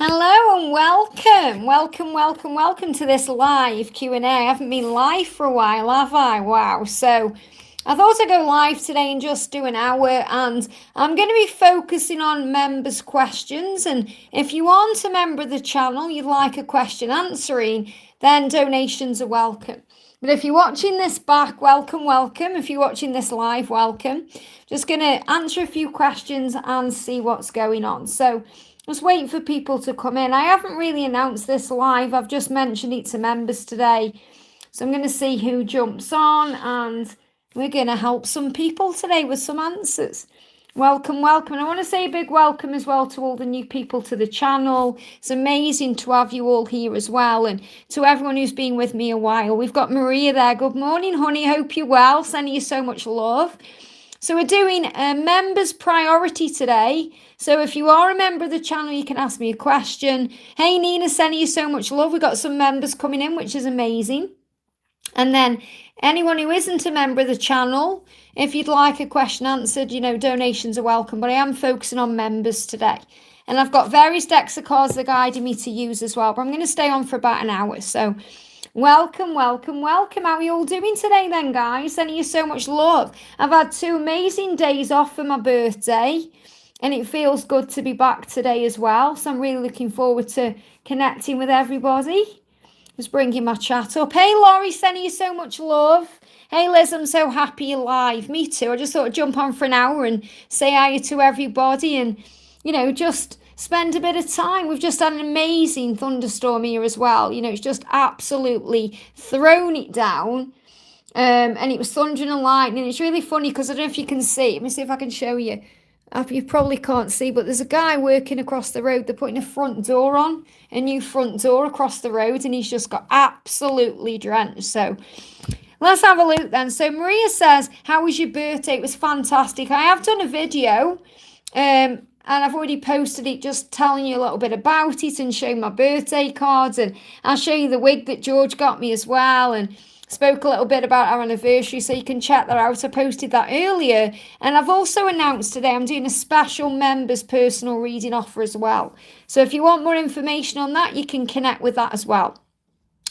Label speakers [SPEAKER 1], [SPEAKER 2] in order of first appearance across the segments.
[SPEAKER 1] Hello and welcome to this live Q&A. I haven't been live for a while, have I? Wow. So I thought I'd go live today and just do an hour, and I'm going to be focusing on members' questions. And if you aren't a member of the channel, you'd like a question answering, then donations are welcome. But if you're watching this back, welcome. If you're watching this live, welcome. Just going to answer a few questions and see what's going on. So just waiting for people to come in. I haven't really announced this live. I've just mentioned it to members today. So I'm going to see who jumps on, and we're going to help some people today with some answers. Welcome. And I want to say a big welcome as well to all the new people to the channel. It's amazing to have you all here as well, and to everyone who's been with me a while. We've got Maria there. Good morning, honey. Hope you're well. Sending you so much love. So we're doing a members priority today. So if you are a member of the channel, you can ask me a question. Hey, Nina, sending you so much love. We've got some members coming in, which is amazing. And then anyone who isn't a member of the channel, if you'd like a question answered, donations are welcome. But I am focusing on members today. And I've got various decks of cards that are guiding me to use as well. But I'm going to stay on for about an hour. So welcome. How are you all doing today then, guys? Sending you so much love. I've had 2 amazing days off for my birthday, and it feels good to be back today as well. So I'm really looking forward to connecting with everybody. Just bringing my chat up. Hey, Laurie, sending you so much love. Hey, Liz, I'm so happy you're live. Me too. I just thought I'd jump on for an hour and say hi to everybody and, just spend a bit of time. We've just had an amazing thunderstorm here as well. It's just absolutely thrown it down. And it was thundering and lightning. It's really funny because I don't know if you can see. Let me see if I can show you. You probably can't see, but there's a guy working across the road. They're putting a front door on, a new front door across the road, and he's just got absolutely drenched. So let's have a look then. So Maria says, how was your birthday? It was fantastic. I have done a video, and I've already posted it, just telling you a little bit about it and showing my birthday cards, and I'll show you the wig that George got me as well, and spoke a little bit about our anniversary, so you can check that out. I posted that earlier. And I've also announced today I'm doing a special members personal reading offer as well. So if you want more information on that, you can connect with that as well.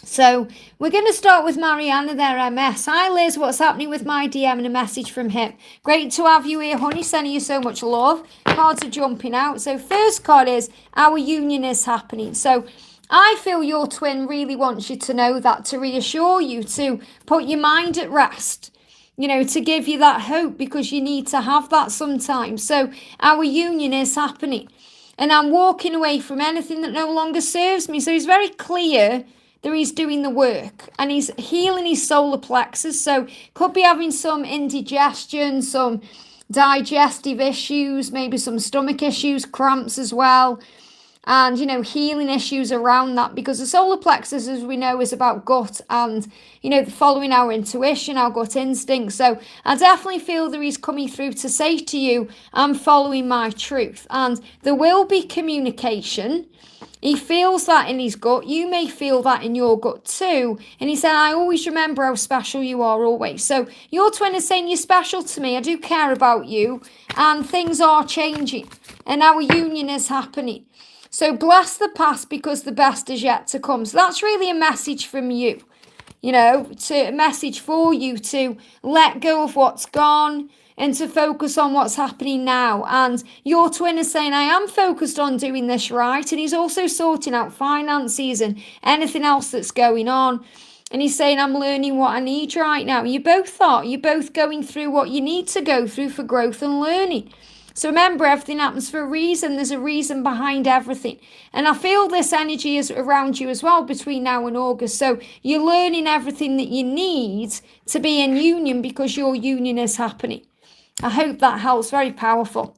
[SPEAKER 1] So we're going to start with Mariana there, MS. Hi, Liz. What's happening with my DM and a message from him? Great to have you here, honey. Sending you so much love. Cards are jumping out. So first card is our union is happening. So I feel your twin really wants you to know that, to reassure you, to put your mind at rest, to give you that hope, because you need to have that sometimes. So our union is happening, and I'm walking away from anything that no longer serves me. So he's very clear that he's doing the work, and he's healing his solar plexus. So could be having some indigestion, some digestive issues, maybe some stomach issues, cramps as well. And, healing issues around that, because the solar plexus, as we know, is about gut and, following our intuition, our gut instinct. So I definitely feel that he's coming through to say to you, I'm following my truth. And there will be communication. He feels that in his gut. You may feel that in your gut too. And he said, I always remember how special you are always. So your twin is saying, you're special to me. I do care about you. And things are changing. And our union is happening. So bless the past, because the best is yet to come. So that's really a message from you, a message for you to let go of what's gone and to focus on what's happening now. And your twin is saying, I am focused on doing this right. And he's also sorting out finances and anything else that's going on. And he's saying, I'm learning what I need right now. You both are. You're both going through what you need to go through for growth and learning. So remember, everything happens for a reason. There's a reason behind everything. And I feel this energy is around you as well between now and August. So you're learning everything that you need to be in union, because your union is happening. I hope that helps. Very powerful.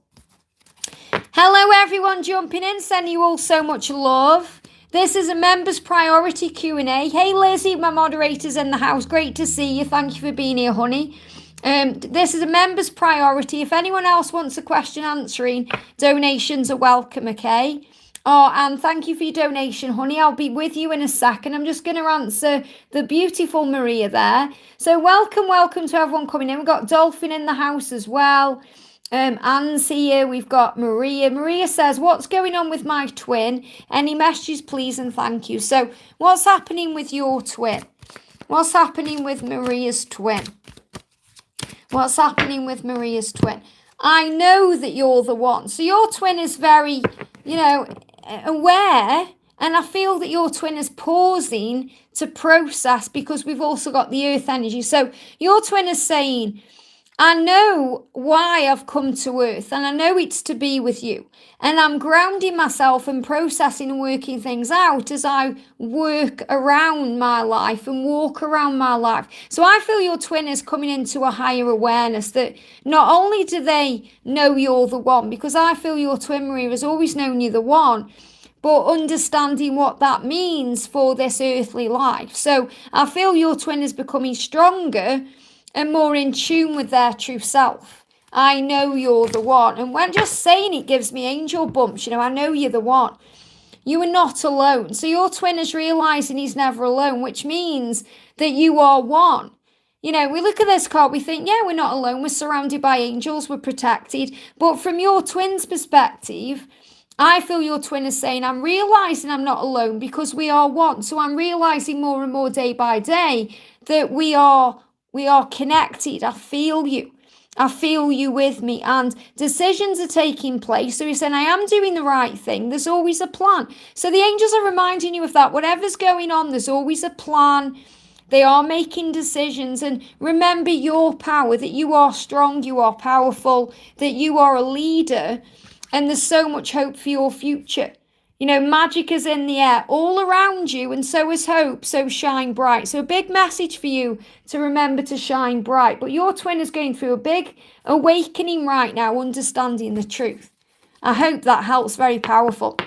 [SPEAKER 1] Hello, everyone jumping in. Sending you all so much love. This is a members priority Q&A. Hey, Lizzie, my moderator's in the house. Great to see you. Thank you for being here, honey. This is a member's priority. If anyone else wants a question answering, donations are welcome, okay? Oh, and thank you for your donation, honey. I'll be with you in a second. I'm just going to answer the beautiful Maria there. So welcome to everyone coming in. We've got Dolphin in the house as well. Anne's here. We've got Maria. Maria says, what's going on with my twin? Any messages, please, and thank you. So what's happening with your twin? What's happening with Maria's twin? What's happening with Maria's twin? I know that you're the one. So your twin is very, aware. And I feel that your twin is pausing to process, because we've also got the earth energy. So your twin is saying, I know why I've come to earth, and I know it's to be with you. And I'm grounding myself and processing and working things out as I work around my life and walk around my life. So I feel your twin is coming into a higher awareness that not only do they know you're the one, because I feel your twin, Maria, has always known you're the one, but understanding what that means for this earthly life. So I feel your twin is becoming stronger and more in tune with their true self. I know you're the one. And when just saying it gives me angel bumps, I know you're the one. You are not alone. So your twin is realizing he's never alone, which means that you are one. We look at this card, we think, yeah, we're not alone. We're surrounded by angels, we're protected. But from your twin's perspective, I feel your twin is saying, I'm realizing I'm not alone because we are one. So I'm realizing more and more day by day that we are connected. I feel you. I feel you with me, and decisions are taking place. So he's saying, I am doing the right thing. There's always a plan. So the angels are reminding you of that. Whatever's going on, there's always a plan. They are making decisions. And remember your power, that you are strong, you are powerful, that you are a leader, and there's so much hope for your future. Magic is in the air all around you, and so is hope, so shine bright. So a big message for you to remember to shine bright. But your twin is going through a big awakening right now, understanding the truth. I hope that helps. Very powerful.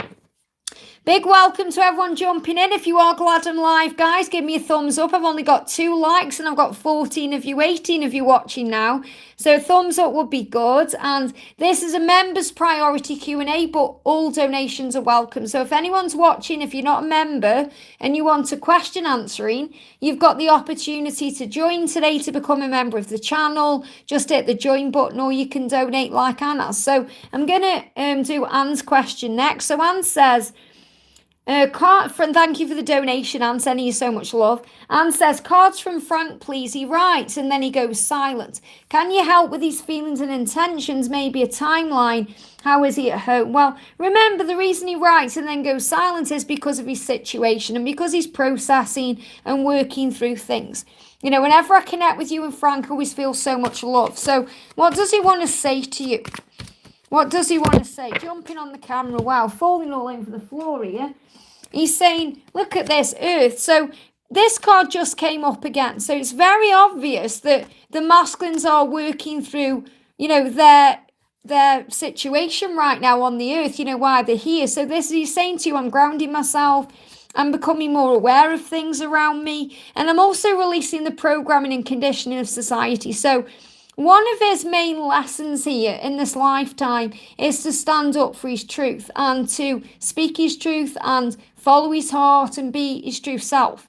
[SPEAKER 1] Big welcome to everyone jumping in. If you are glad I'm live, guys, give me a thumbs up. I've only got 2 likes and I've got 14 of you, 18 of you watching now. So thumbs up would be good. And this is a members priority Q&A, but all donations are welcome. So if anyone's watching, if you're not a member and you want a question answering, you've got the opportunity to join today to become a member of the channel. Just hit the join button, or you can donate like Anna. So I'm going to do Anne's question next. So Anne says, thank you for the donation, Anne, sending you so much love. Anne says, cards from Frank, please. He writes and then he goes silent. Can you help with his feelings and intentions? Maybe a timeline. How is he at home? Well, remember, the reason he writes and then goes silent is because of his situation and because he's processing and working through things. Whenever I connect with you and Frank, I always feel so much love. So what does he want to say to you? What does he want to say? Jumping on the camera. Wow, falling all over the floor here. He's saying, look at this, Earth. So this card just came up again. So it's very obvious that the masculines are working through, their situation right now on the Earth, why they're here. So he's saying to you, I'm grounding myself. I'm becoming more aware of things around me. And I'm also releasing the programming and conditioning of society. So one of his main lessons here in this lifetime is to stand up for his truth and to speak his truth and follow his heart and be his true self.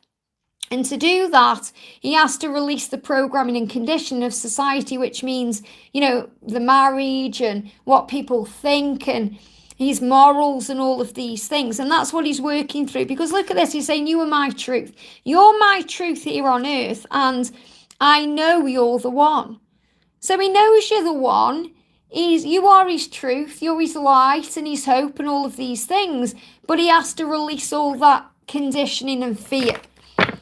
[SPEAKER 1] And to do that, he has to release the programming and conditioning of society, which means, the marriage and what people think and his morals and all of these things. And that's what he's working through. Because look at this, he's saying, you are my truth. You're my truth here on earth, and I know you're the one. So he knows you're the one. You are his truth, you're his light and his hope and all of these things. But he has to release all that conditioning and fear.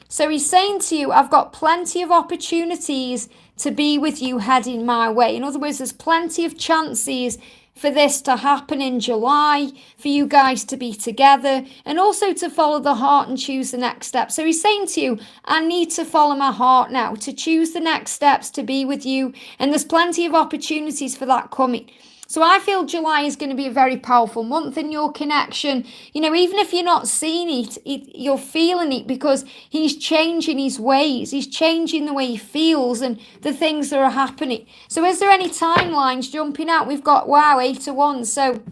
[SPEAKER 1] So he's saying to you, I've got plenty of opportunities to be with you heading my way. In other words, there's plenty of chances for this to happen in July, for you guys to be together, and also to follow the heart and choose the next step. So he's saying to you, I need to follow my heart now, to choose the next steps, to be with you, and there's plenty of opportunities for that coming. So I feel July is going to be a very powerful month in your connection. Even if you're not seeing it, you're feeling it, because he's changing his ways. He's changing the way he feels and the things that are happening. So is there any timelines jumping out? We've got, 8 of Wands. So,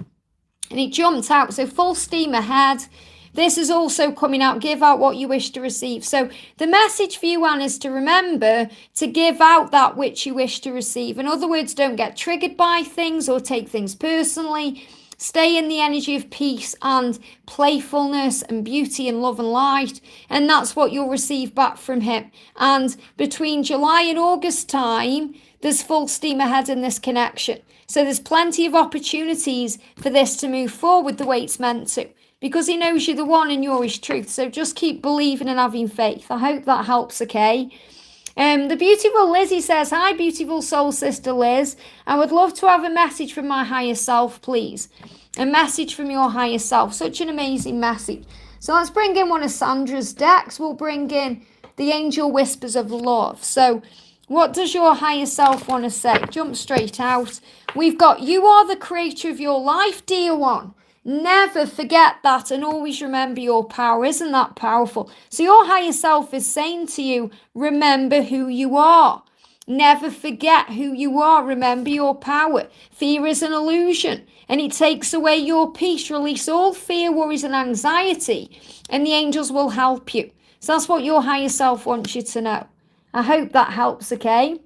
[SPEAKER 1] and it jumped out. So full steam ahead. this is also coming out. Give out what you wish to receive. So the message for you, Anne, is to remember to give out that which you wish to receive. In other words, don't get triggered by things or take things personally. Stay in the energy of peace and playfulness and beauty and love and light. And that's what you'll receive back from him. And between July and August time, there's full steam ahead in this connection. So there's plenty of opportunities for this to move forward the way it's meant to. Because he knows you're the one and you're his truth. So just keep believing and having faith. I hope that helps, okay? The beautiful Lizzie says, hi, beautiful soul sister Liz. I would love to have a message from my higher self, please. A message from your higher self. Such an amazing message. So let's bring in one of Sandra's decks. We'll bring in the Angel Whispers of Love. So what does your higher self want to say? Jump straight out. We've got, you are the creator of your life, dear one. Never forget that and always remember your power. Isn't that powerful? So your higher self is saying to you, remember who you are. Never forget who you are. Remember your power. Fear is an illusion and it takes away your peace. Release all fear, worries and anxiety and the angels will help you. So that's what your higher self wants you to know. I hope that helps, okay?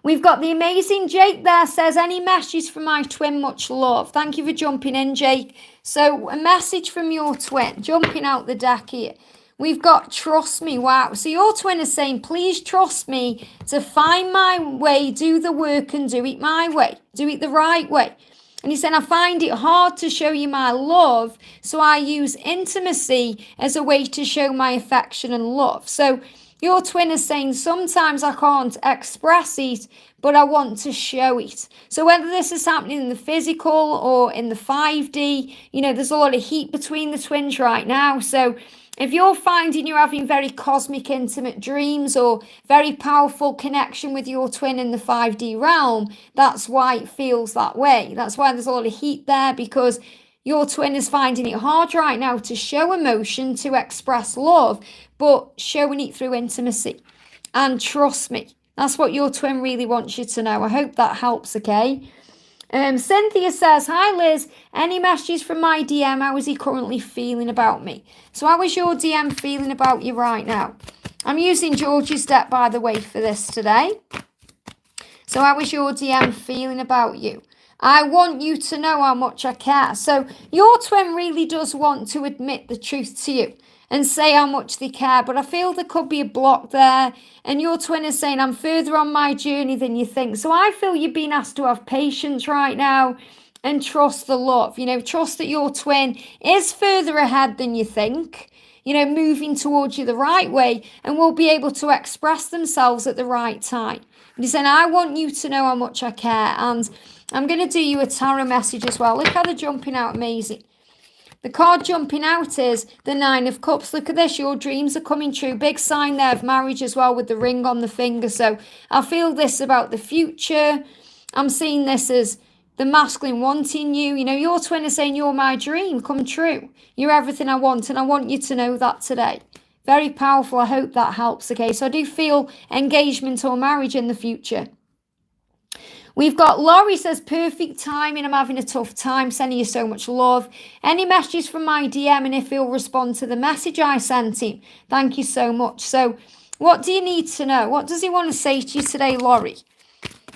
[SPEAKER 1] We've got the amazing Jake there, says, any messages from my twin, much love. Thank you for jumping in, Jake. So a message from your twin, jumping out the deck here. We've got trust me. Wow. So your twin is saying, please trust me to find my way, do the work and do it my way. Do it the right way. And he said, I find it hard to show you my love, so I use intimacy as a way to show my affection and love. So your twin is saying, sometimes I can't express it, but I want to show it. So whether this is happening in the physical or in the 5D, there's a lot of heat between the twins right now. So if you're finding you're having very cosmic, intimate dreams or very powerful connection with your twin in the 5D realm, that's why it feels that way. That's why there's a lot of heat there, because your twin is finding it hard right now to show emotion, to express love, but showing it through intimacy. And trust me, that's what your twin really wants you to know. I hope that helps, okay? Cynthia says, hi Liz, any messages from my DM? How is he currently feeling about me? So how is your DM feeling about you right now? I'm using George's deck, by the way, for this today. So how is your DM feeling about you? I want you to know how much I care. So your twin really does want to admit the truth to you and say how much they care. But I feel there could be a block there. And your twin is saying, I'm further on my journey than you think. So I feel you're being asked to have patience right now and trust the love. Trust that your twin is further ahead than you think. Moving towards you the right way and will be able to express themselves at the right time. And he's saying, I want you to know how much I care. And I'm going to do you a tarot message as well. Look how they're jumping out. Amazing. The card jumping out is the Nine of Cups. Look at this. Your dreams are coming true. Big sign there of marriage as well with the ring on the finger. So I feel this about the future. I'm seeing this as the masculine wanting you. Your twin is saying, you're my dream come true. You're everything I want. And I want you to know that today. Very powerful. I hope that helps. Okay. So I do feel engagement or marriage in the future. We've got Laurie says, perfect timing. I'm having a tough time. Sending you so much love. Any messages from my DM and if he'll respond to the message I sent him. Thank you so much. So what do you need to know? What does he want to say to you today, Laurie?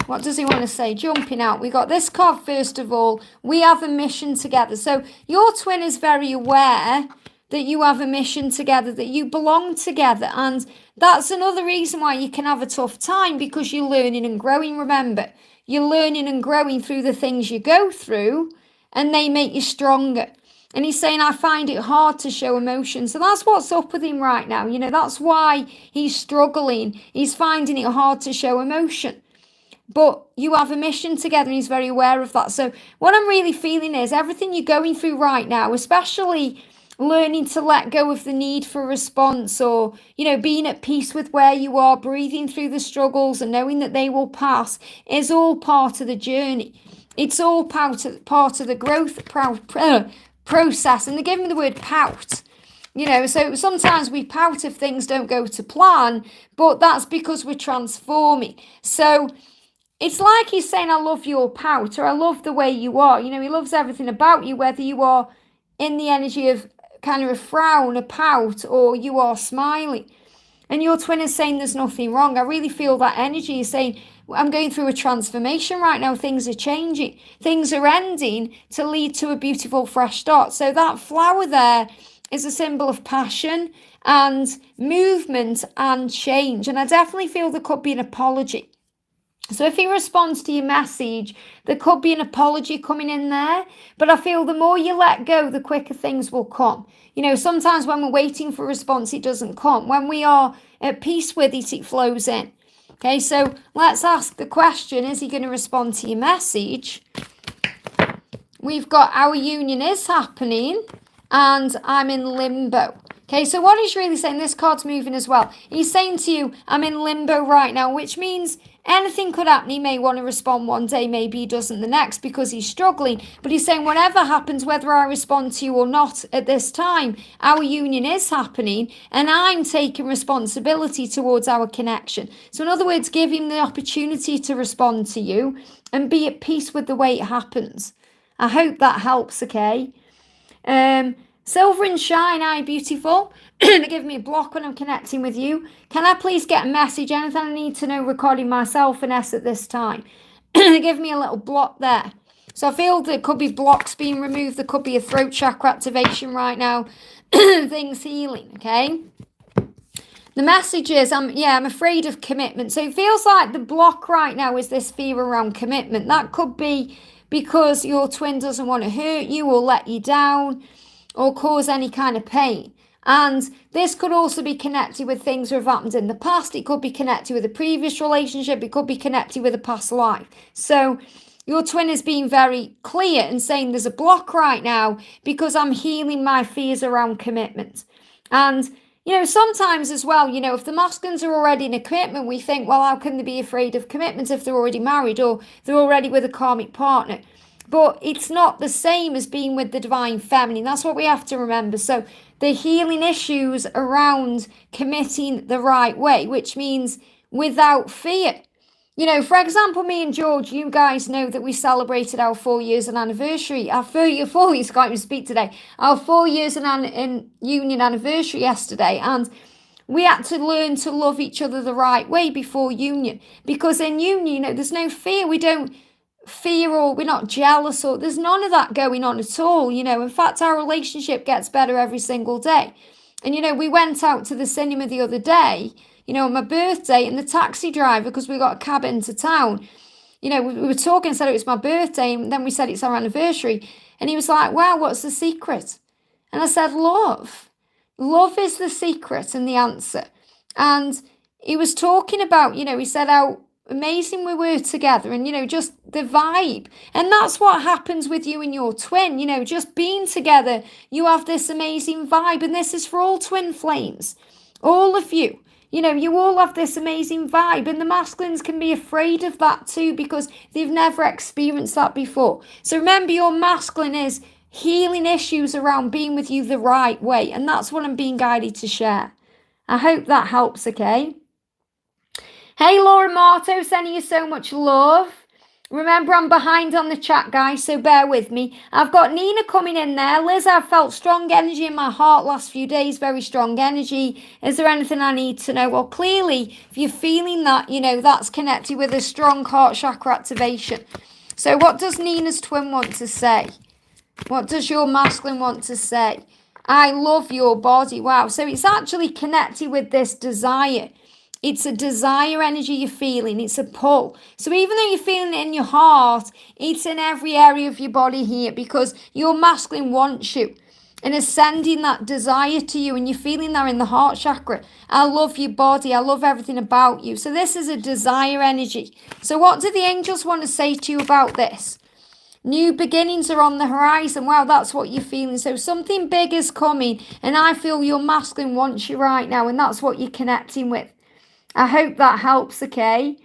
[SPEAKER 1] What does he want to say? Jumping out. We got this card first of all. We have a mission together. So your twin is very aware that you have a mission together, that you belong together. And that's another reason why you can have a tough time, because you're learning and growing. Remember, you're learning and growing through the things you go through, and they make you stronger. And he's saying, I find it hard to show emotion. So that's what's up with him right now. That's why he's struggling. He's finding it hard to show emotion. But you have a mission together, and he's very aware of that. So what I'm really feeling is everything you're going through right now, especially learning to let go of the need for a response, or, being at peace with where you are, breathing through the struggles and knowing that they will pass, is all part of the journey. It's all part of the growth process. And they're giving me the word pout. So sometimes we pout if things don't go to plan, but that's because we're transforming. So it's like he's saying, I love your pout, or I love the way you are. He loves everything about you, whether you are in the energy of kind of a frown, a pout, or you are smiling. And your twin is saying there's nothing wrong. I really feel that energy is saying, I'm going through a transformation right now. Things are changing. Things are ending to lead to a beautiful fresh start. So that flower there is a symbol of passion and movement and change. And I definitely feel there could be an apology. So if he responds to your message, there could be an apology coming in there. But I feel the more you let go, the quicker things will come. You know, sometimes when we're waiting for a response, it doesn't come. When we are at peace with it, it flows in. Okay, so let's ask the question, is he going to respond to your message? We've got our union is happening and I'm in limbo. Okay, so what he's really saying, this card's moving as well. He's saying to you, I'm in limbo right now, which means anything could happen. He may want to respond one day, maybe he doesn't the next because he's struggling. But he's saying whatever happens, whether I respond to you or not at this time, our union is happening and I'm taking responsibility towards our connection. So in other words, give him the opportunity to respond to you and be at peace with the way it happens. I hope that helps, okay? Silver and Shine, hi, beautiful. They give me a block when I'm connecting with you. Can I please get a message? Anything I need to know regarding myself and S at this time? They give me a little block there. So I feel there could be blocks being removed. There could be a throat chakra activation right now. Things healing, okay? The message is, I'm afraid of commitment. So it feels like the block right now is this fear around commitment. That could be because your twin doesn't want to hurt you or let you down or cause any kind of pain. And this could also be connected with things that have happened in the past. It could be connected with a previous relationship. It could be connected with a past life. So your twin is being very clear and saying there's a block right now because I'm healing my fears around commitment. And, you know, sometimes as well, you know, if the masculines are already in a commitment, we think, well, how can they be afraid of commitment if they're already married or they're already with a karmic partner? But it's not the same as being with the divine feminine. That's what we have to remember. So the healing issues around committing the right way, which means without fear. You know, for example, me and George, you guys know that we celebrated our 4 years anniversary. Our 4 years, can't even speak today. Our 4 years in union anniversary yesterday. And we had to learn to love each other the right way before union. Because in union, you know, there's no fear. We don't fear or we're not jealous or there's none of that going on at all. You know, in fact, our relationship gets better every single day. And, you know, we went out to the cinema the other day, you know, on my birthday, and the taxi driver, because we got a cab into town, you know, we were talking and said it was my birthday, and then we said it's our anniversary. And he was like, wow, what's the secret? And I said, love. Love is the secret and the answer. And he was talking about, you know, he said how amazing we were together and, you know, just the vibe. And that's what happens with you and your twin, you know, just being together, you have this amazing vibe. And this is for all twin flames, all of you. You know, you all have this amazing vibe, and the masculines can be afraid of that too because they've never experienced that before. So remember, your masculine is healing issues around being with you the right way, and that's what I'm being guided to share. I hope that helps, okay? Hey, Laura Marto, sending you so much love. Remember, I'm behind on the chat, guys, so bear with me. I've got Naina coming in there. Liz, I've felt strong energy in my heart last few days, very strong energy. Is there anything I need to know? Well, clearly, if you're feeling that, you know, that's connected with a strong heart chakra activation. So what does Nina's twin want to say? What does your masculine want to say? I love your body. Wow. So it's actually connected with this desire. It's a desire energy you're feeling. It's a pull. So even though you're feeling it in your heart, it's in every area of your body here because your masculine wants you and is sending that desire to you, and you're feeling that in the heart chakra. I love your body. I love everything about you. So this is a desire energy. So what do the angels want to say to you about this? New beginnings are on the horizon. Wow, that's what you're feeling. So something big is coming, and I feel your masculine wants you right now, and that's what you're connecting with. I hope that helps, okay?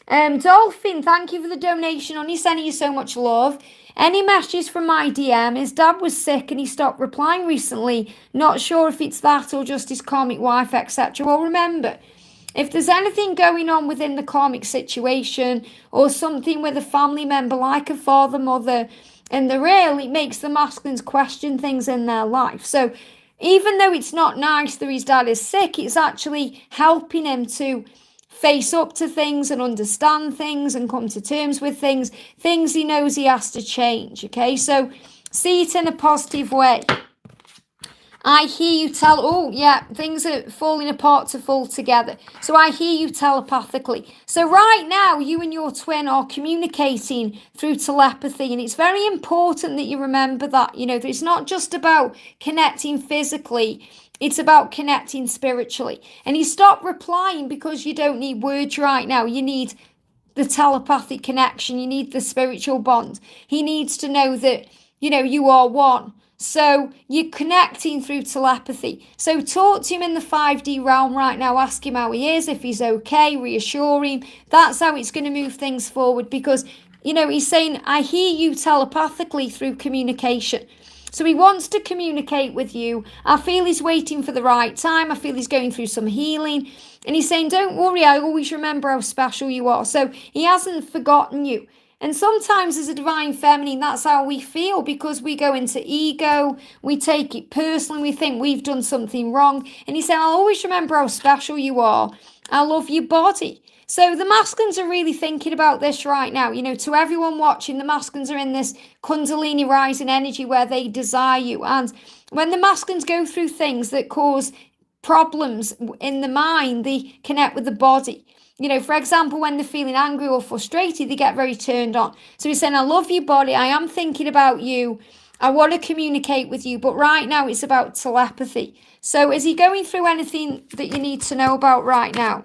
[SPEAKER 1] Dolphin, thank you for the donation. Only sending you so much love. Any messages from my DM? His dad was sick and he stopped replying recently. Not sure if it's that or just his karmic wife, etc. Well, remember, if there's anything going on within the karmic situation or something with a family member like a father, mother, in the real, it makes the masculines question things in their life. So even though it's not nice that his dad is sick, it's actually helping him to face up to things and understand things and come to terms with things he knows he has to change. Okay, so see it in a positive way. I hear you things are falling apart to fall together. So I hear you telepathically. So right now, you and your twin are communicating through telepathy. And it's very important that you remember that, that it's not just about connecting physically. It's about connecting spiritually. And you stop replying because you don't need words right now. You need the telepathic connection. You need the spiritual bond. He needs to know that, you are one. So you're connecting through telepathy. So talk to him in the 5D realm right now. Ask him how he is, if he's okay, reassure him. That's how it's going to move things forward, because, he's saying, I hear you telepathically through communication. So he wants to communicate with you. I feel he's waiting for the right time. I feel he's going through some healing. And he's saying, don't worry, I always remember how special you are. So he hasn't forgotten you. And sometimes as a divine feminine, that's how we feel, because we go into ego, we take it personally, we think we've done something wrong. And he's saying, I'll always remember how special you are. I love your body. So the masculines are really thinking about this right now. To everyone watching, the masculines are in this Kundalini rising energy where they desire you. And when the masculines go through things that cause problems in the mind, they connect with the body. For example, when they're feeling angry or frustrated, they get very turned on. So he's saying, I love your body. I am thinking about you. I want to communicate with you. But right now, it's about telepathy. So is he going through anything that you need to know about right now?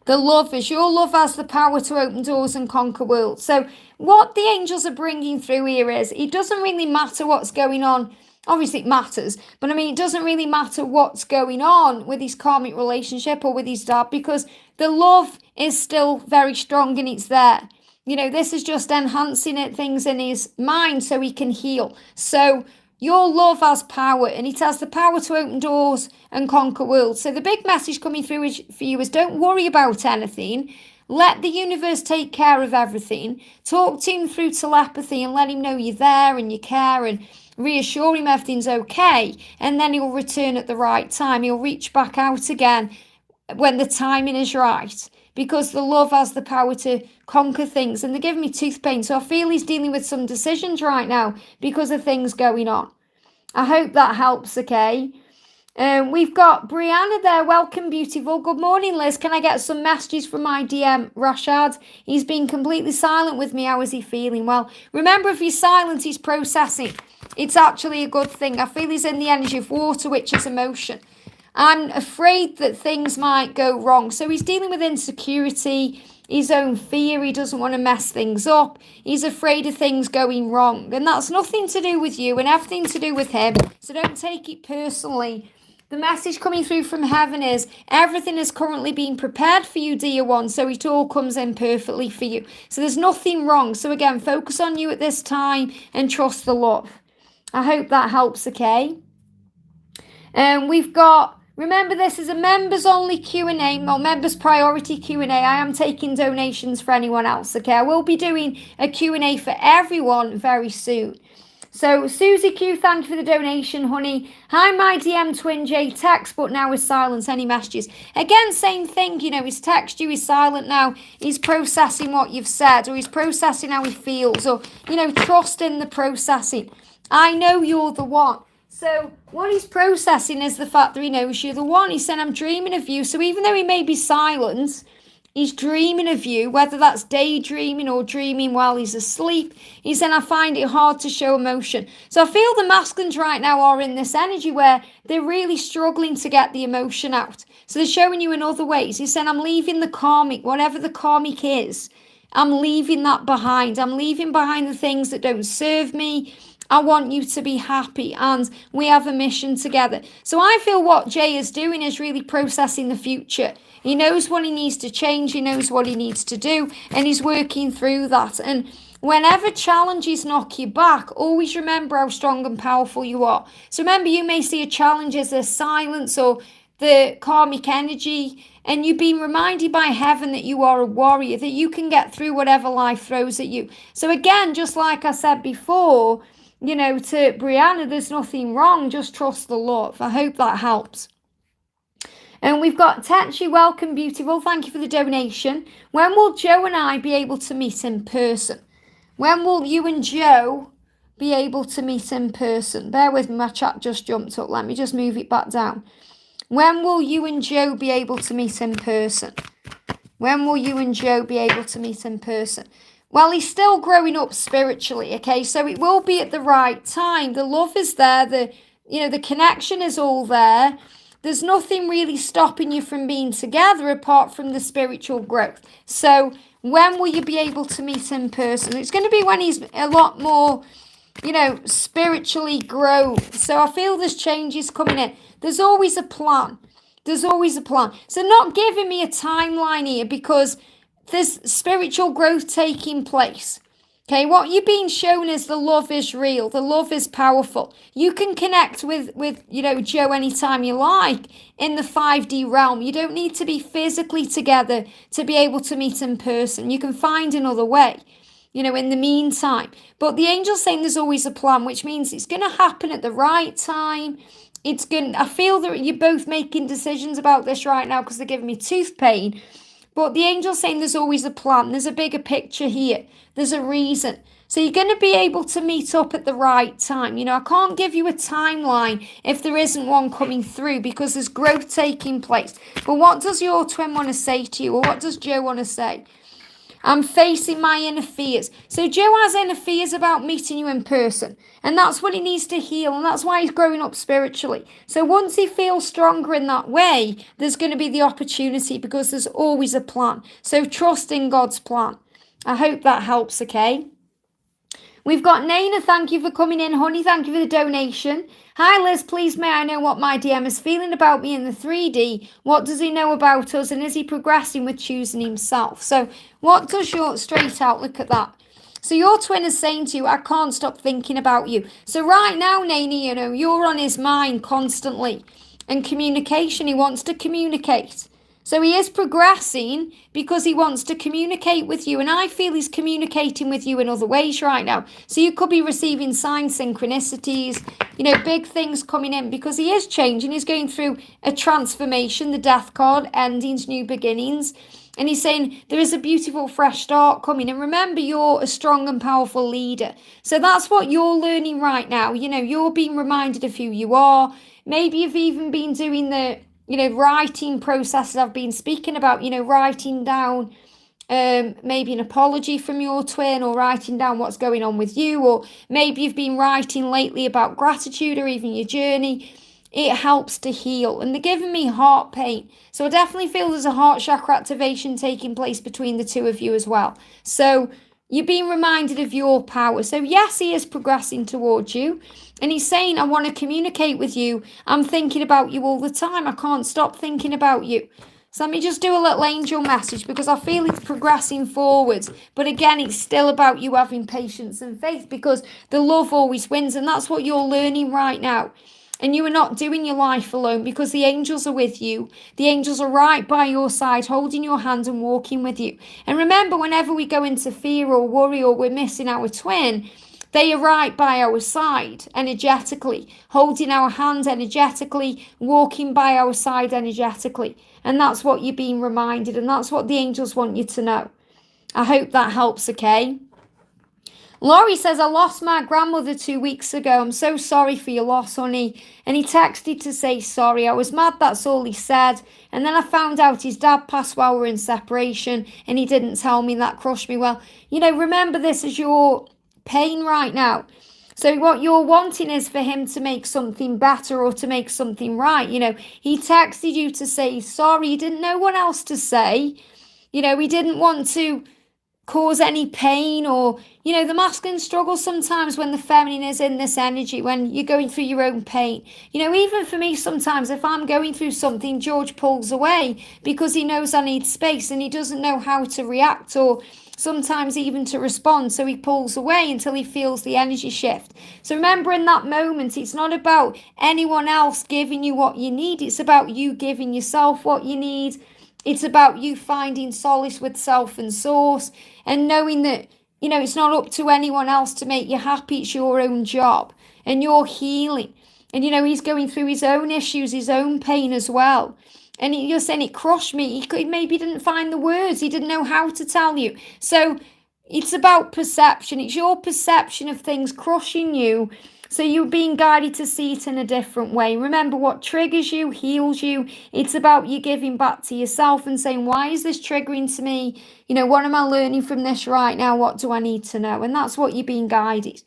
[SPEAKER 1] The lovers. Your love has the power to open doors and conquer worlds. So what the angels are bringing through here is, it doesn't really matter what's going on. Obviously it matters, but it doesn't really matter what's going on with his karmic relationship or with his dad, because the love is still very strong and it's there. This is just enhancing things in his mind so he can heal. So your love has power, and it has the power to open doors and conquer worlds. So the big message coming through for you is, don't worry about anything. Let the universe take care of everything. Talk to him through telepathy and let him know you're there and you care, and reassure him everything's okay, and then he'll return at the right time. He'll reach back out again when the timing is right, because the love has the power to conquer things. And they're giving me tooth pain, so I feel he's dealing with some decisions right now because of things going on. I hope that helps, okay? We've got Brianna there. Welcome, beautiful. Good morning, Liz. Can I get some messages from my DM, Rashad? He's been completely silent with me. How is he feeling? Well, remember, if he's silent, he's processing. It's actually a good thing. I feel he's in the energy of water, which is emotion. I'm afraid that things might go wrong. So he's dealing with insecurity, his own fear. He doesn't want to mess things up. He's afraid of things going wrong. And that's nothing to do with you and everything to do with him. So don't take it personally. The message coming through from heaven is, everything is currently being prepared for you, dear one, so it all comes in perfectly for you. So there's nothing wrong. So again, focus on you at this time and trust the love. I hope that helps, okay? We've got, remember, this is a members only Q&A, or members priority Q&A. I am taking donations for anyone else, okay? I will be doing a Q&A for everyone very soon. So Susie Q, thank you for the donation, honey. Hi, my DM twin J, text, but now is silence. Any messages? Again, same thing, he's text you, he's silent now. He's processing what you've said, or he's processing how he feels, or, trust in the processing. I know you're the one. So what he's processing is the fact that he knows you're the one. He said, I'm dreaming of you. So even though he may be silent, he's dreaming of you, whether that's daydreaming or dreaming while he's asleep. He said, I find it hard to show emotion. So I feel the masculines right now are in this energy where they're really struggling to get the emotion out. So they're showing you in other ways. He said, I'm leaving the karmic, whatever the karmic is. I'm leaving that behind. I'm leaving behind the things that don't serve me. I want you to be happy, and we have a mission together. So I feel what Jay is doing is really processing the future. He knows what he needs to change. He knows what he needs to do, and he's working through that. And whenever challenges knock you back, always remember how strong and powerful you are. So remember, you may see a challenge as a silence or the karmic energy, and you've been reminded by heaven that you are a warrior, that you can get through whatever life throws at you. So again, just like I said before, to Brianna, there's nothing wrong. Just trust the love. I hope that helps. And we've got Tetchy, welcome, beautiful. Thank you for the donation. When will Joe and I be able to meet in person? When will you and Joe be able to meet in person? Bear with me, my chat just jumped up. Let me just move it back down. When will you and Joe be able to meet in person? When will you and Joe be able to meet in person? Well, he's still growing up spiritually, okay? So it will be at the right time. The love is there. The connection is all there. There's nothing really stopping you from being together apart from the spiritual growth. So when will you be able to meet in person? It's going to be when he's a lot more, spiritually grown. So I feel there's changes coming in. There's always a plan. There's always a plan. So not giving me a timeline here because there's spiritual growth taking place. Okay, what you're being shown is the love is real. The love is powerful. You can connect with Joe anytime you like in the 5D realm. You don't need to be physically together to be able to meet in person. You can find another way, in the meantime. But the angel's saying there's always a plan, which means it's going to happen at the right time. I feel that you're both making decisions about this right now because they're giving me tooth pain. But the angel's saying there's always a plan. There's a bigger picture here. There's a reason. So you're going to be able to meet up at the right time. I can't give you a timeline if there isn't one coming through because there's growth taking place. But what does your twin want to say to you? Or what does Joe want to say? I'm facing my inner fears. So Joe has inner fears about meeting you in person. And that's what he needs to heal. And that's why he's growing up spiritually. So once he feels stronger in that way, there's going to be the opportunity because there's always a plan. So trust in God's plan. I hope that helps, okay? We've got Naina, thank you for coming in. Honey, thank you for the donation. Hi Liz, please may I know what my DM is feeling about me in the 3D? What does he know about us and is he progressing with choosing himself? So what does your straight out look at that? So your twin is saying to you, I can't stop thinking about you. So right now, Naina, you're on his mind constantly. And communication, he wants to communicate. So he is progressing because he wants to communicate with you. And I feel he's communicating with you in other ways right now. So you could be receiving signs, synchronicities, big things coming in because he is changing. He's going through a transformation, the death card, endings, new beginnings. And he's saying there is a beautiful fresh start coming. And remember, you're a strong and powerful leader. So that's what you're learning right now. You're being reminded of who you are. Maybe you've even been doing the writing processes I've been speaking about, writing down maybe an apology from your twin or writing down what's going on with you, or maybe you've been writing lately about gratitude or even your journey. It helps to heal. And they're giving me heart pain. So I definitely feel there's a heart chakra activation taking place between the two of you as well. So you're being reminded of your power. So yes, he is progressing towards you. And he's saying, I want to communicate with you. I'm thinking about you all the time. I can't stop thinking about you. So let me just do a little angel message because I feel it's progressing forwards. But again, it's still about you having patience and faith because the love always wins. And that's what you're learning right now. And you are not doing your life alone because the angels are with you. The angels are right by your side, holding your hand and walking with you. And remember, whenever we go into fear or worry or we're missing our twin, they are right by our side energetically, holding our hand energetically, walking by our side energetically. And that's what you're being reminded, and that's what the angels want you to know. I hope that helps, okay? Laurie says, I lost my grandmother 2 weeks ago. I'm so sorry for your loss, honey. And he texted to say sorry. I was mad, that's all he said. And then I found out his dad passed while we were in separation, and he didn't tell me, and that crushed me. Well, remember this as your pain right now. So what you're wanting is for him to make something better or to make something right. He texted you to say sorry. He didn't know what else to say. He didn't want to cause any pain or, the masculine struggles sometimes when the feminine is in this energy, when you're going through your own pain. Even for me sometimes, if I'm going through something, George pulls away because he knows I need space and he doesn't know how to react or sometimes even to respond. So he pulls away until he feels the energy shift. So remember, in that moment, it's not about anyone else giving you what you need. It's about you giving yourself what you need. It's about you finding solace with self and source and knowing that, it's not up to anyone else to make you happy. It's your own job and your healing. And, he's going through his own issues, his own pain as well. And you're saying it crushed me. He maybe didn't find the words. He didn't know how to tell you. So it's about perception. It's your perception of things crushing you. So you're being guided to see it in a different way. Remember, what triggers you heals you. It's about you giving back to yourself and saying, why is this triggering to me? What am I learning from this right now? What do I need to know? And that's what you're being guided.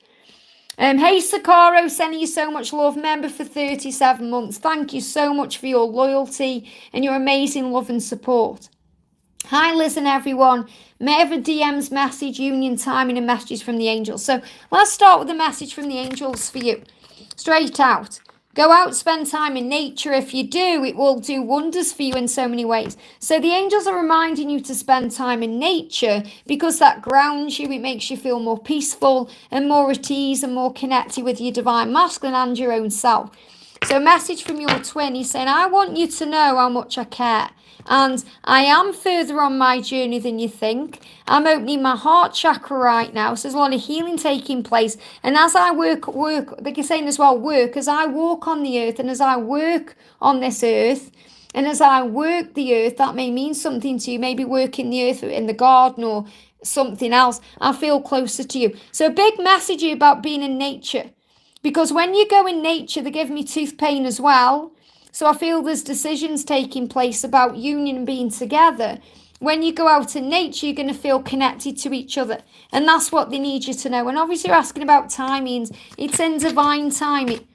[SPEAKER 1] Hey, Sakaro, sending you so much love. Member for 37 months. Thank you so much for your loyalty and your amazing love and support. Hi, listen, everyone. May I have a DM's message, union timing, and messages from the angels. So let's start with a message from the angels for you. Straight out. Go out, spend time in nature. If you do, it will do wonders for you in so many ways. So the angels are reminding you to spend time in nature because that grounds you. It makes you feel more peaceful and more at ease and more connected with your divine masculine and your own self. So a message from your twin. He's saying, I want you to know how much I care. And I am further on my journey than you think. I'm opening my heart chakra right now. So there's a lot of healing taking place. And as I work, like you're saying as well, as I walk on the earth and as I work on this earth, and as I work the earth, that may mean something to you. Maybe working the earth in the garden or something else. I feel closer to you. So a big message here about being in nature. Because when you go in nature, they give me tooth pain as well. So I feel there's decisions taking place about union and being together. When you go out in nature, you're going to feel connected to each other. And that's what they need you to know. And obviously you're asking about timings. It's in divine timing.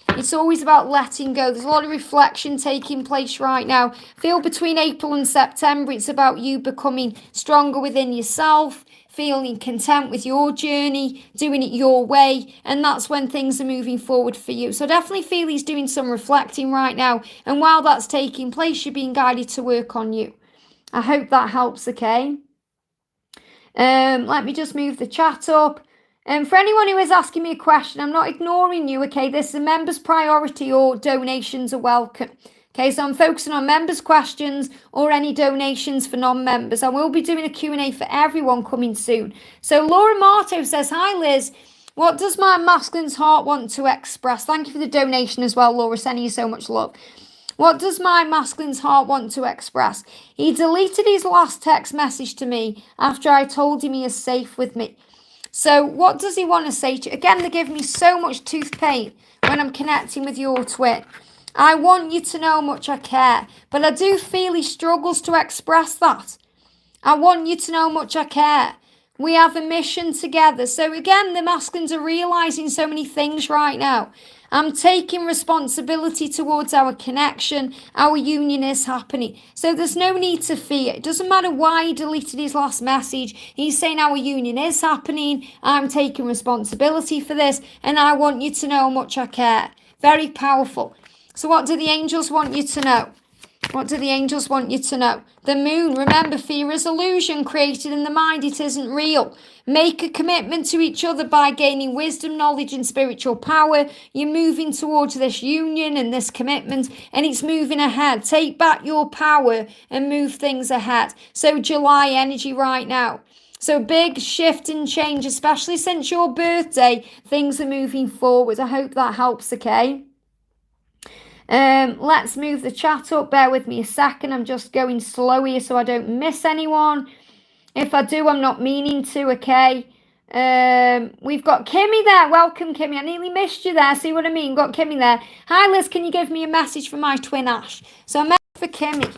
[SPEAKER 1] It's always about letting go. There's a lot of reflection taking place right now. I feel between April and September, it's about you becoming stronger within yourself, feeling content with your journey, doing it your way, and that's when things are moving forward for you. So definitely feel he's doing some reflecting right now, and while that's taking place, you're being guided to work on you. I hope that helps, okay? Let me just move the chat up. For anyone who is asking me a question, I'm not ignoring you, okay? This is a member's priority or donations are welcome. Okay, so I'm focusing on members' questions or any donations for non-members. I will be doing a Q&A for everyone coming soon. So Laura Marto says, hi Liz, what does my masculine's heart want to express? Thank you for the donation as well, Laura, sending you so much love. What does my masculine's heart want to express? He deleted his last text message to me after I told him he is safe with me. So what does he want to say to you? Again, they give me so much tooth pain when I'm connecting with your twin. I want you to know how much I care, but I do feel he struggles to express that. I want you to know how much I care. We have a mission together. So again, the masculines are realizing so many things right now. I'm taking responsibility towards our connection. Our union is happening. So there's no need to fear. It doesn't matter why he deleted his last message. He's saying our union is happening. I'm taking responsibility for this. And I want you to know how much I care. Very powerful. So what do the angels want you to know? What do the angels want you to know? The moon, remember, fear is illusion created in the mind. It isn't real. Make a commitment to each other by gaining wisdom, knowledge, and spiritual power. You're moving towards this union and this commitment, and it's moving ahead. Take back your power and move things ahead. So July energy right now. So big shift and change, especially since your birthday. Things are moving forward. I hope that helps, okay? Let's move the chat up. Bear with me a second. I'm just going slow here so I don't miss anyone. If I do, I'm not meaning to, okay? We've got Kimmy there. Welcome, Kimmy. I nearly missed you there. See what I mean? Got Kimmy there. Hi, Liz. Can you give me a message for my twin Ash? So a message for Kimmy.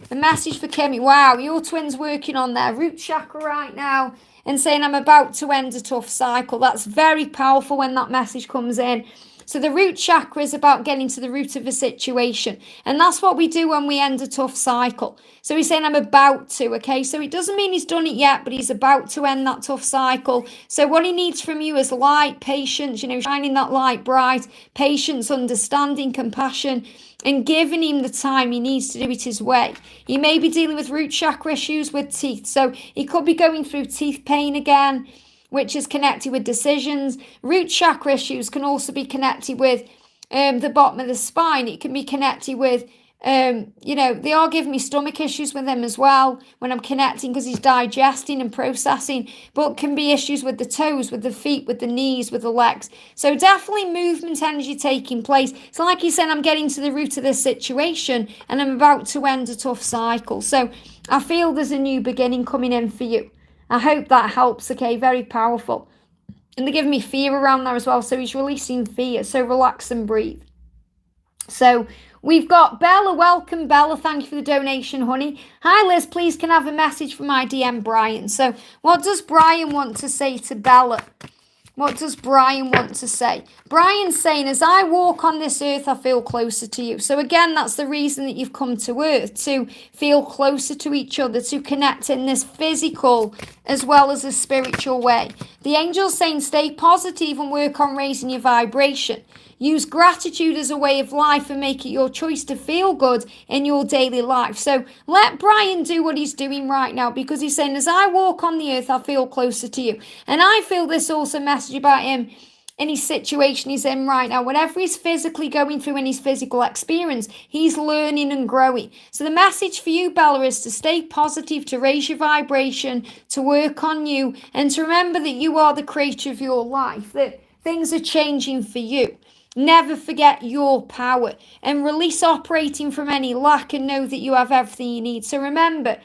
[SPEAKER 1] A message for Kimmy. Wow, your twin's working on their root chakra right now and saying, I'm about to end a tough cycle. That's very powerful when that message comes in. So the root chakra is about getting to the root of a situation. And that's what we do when we end a tough cycle. So he's saying, I'm about to, okay? So it doesn't mean he's done it yet, but he's about to end that tough cycle. So what he needs from you is light, patience, shining that light bright, patience, understanding, compassion, and giving him the time he needs to do it his way. He may be dealing with root chakra issues with teeth. So he could be going through teeth pain again, which is connected with decisions. Root chakra issues can also be connected with the bottom of the spine. It can be connected with They are giving me stomach issues with him as well when I'm connecting, because he's digesting and processing, but can be issues with the toes, with the feet, with the knees, with the legs. So definitely movement energy taking place. So like you said, I'm getting to the root of this situation and I'm about to end a tough cycle. So I feel there's a new beginning coming in for you. I hope that helps, okay? Very powerful. And they're giving me fear around there as well. So he's releasing fear. So relax and breathe. So we've got Bella. Welcome, Bella. Thank you for the donation, honey. Hi, Liz. Please can I have a message from my DM, Brian? So what does Brian want to say to Bella? What does Brian want to say? Brian's saying, as I walk on this earth, I feel closer to you. So again, that's the reason that you've come to earth, to feel closer to each other, to connect in this physical as well as a spiritual way. The angel's saying, stay positive and work on raising your vibration. Use gratitude as a way of life and make it your choice to feel good in your daily life. So let Brian do what he's doing right now, because he's saying, as I walk on the earth, I feel closer to you. And I feel this also message about him in his situation he's in right now. Whatever he's physically going through in his physical experience, he's learning and growing. So the message for you, Bella, is to stay positive, to raise your vibration, to work on you, and to remember that you are the creator of your life, that things are changing for you. Never forget your power and release operating from any lack, and know that you have everything you need. So remember,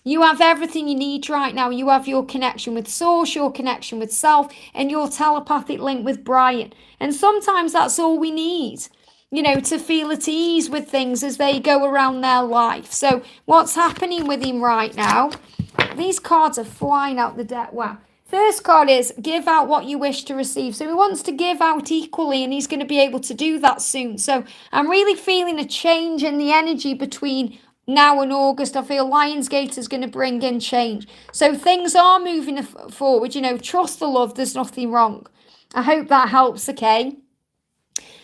[SPEAKER 1] you have everything you need right now. You have your connection with Source, your connection with self, and your telepathic link with Brian. And sometimes that's all we need, to feel at ease with things as they go around their life. So what's happening with him right now? These cards are flying out the deck. Wow. First card is give out what you wish to receive. So he wants to give out equally, and he's going to be able to do that soon. So I'm really feeling a change in the energy between now and August. I feel Lionsgate is going to bring in change. So things are moving forward. Trust the love. There's nothing wrong. I hope that helps, okay?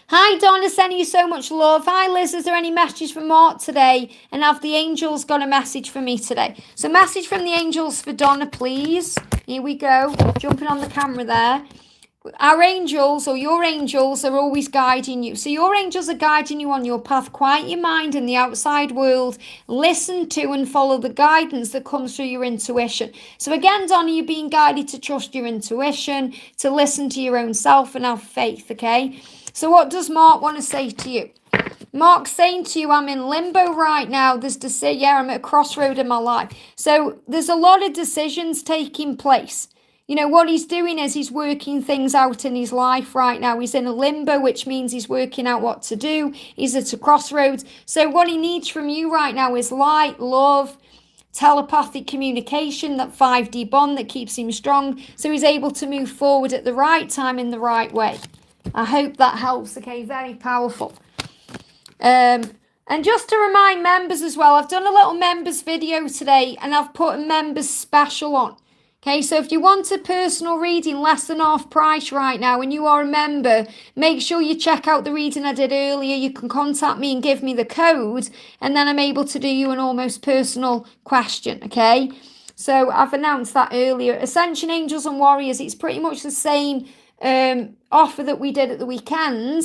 [SPEAKER 1] Hi, Donna, sending you so much love. Hi, Liz, is there any message from Mark today? And have the angels got a message for me today? So message from the angels for Donna, please. Here we go. Jumping on the camera there. Our angels, or your angels, are always guiding you. So your angels are guiding you on your path. Quiet your mind in the outside world. Listen to and follow the guidance that comes through your intuition. So again, Donna, you're being guided to trust your intuition, to listen to your own self and have faith, okay? So what does Mark want to say to you? Mark's saying to you, I'm in limbo right now. I'm at a crossroad in my life. So there's a lot of decisions taking place. What he's doing is he's working things out in his life right now. He's in a limbo, which means he's working out what to do. He's at a crossroads. So what he needs from you right now is light, love, telepathic communication, that 5D bond that keeps him strong, so he's able to move forward at the right time in the right way. I hope that helps, okay? Very powerful. And just to remind members as well, I've done a little members video today, and I've put a members special on. Okay, so if you want a personal reading less than half price right now and you are a member, make sure you check out the reading I did earlier. You can contact me and give me the code, and then I'm able to do you an almost personal question, okay? So I've announced that earlier. Ascension Angels and Warriors, it's pretty much the same offer that we did at the weekend,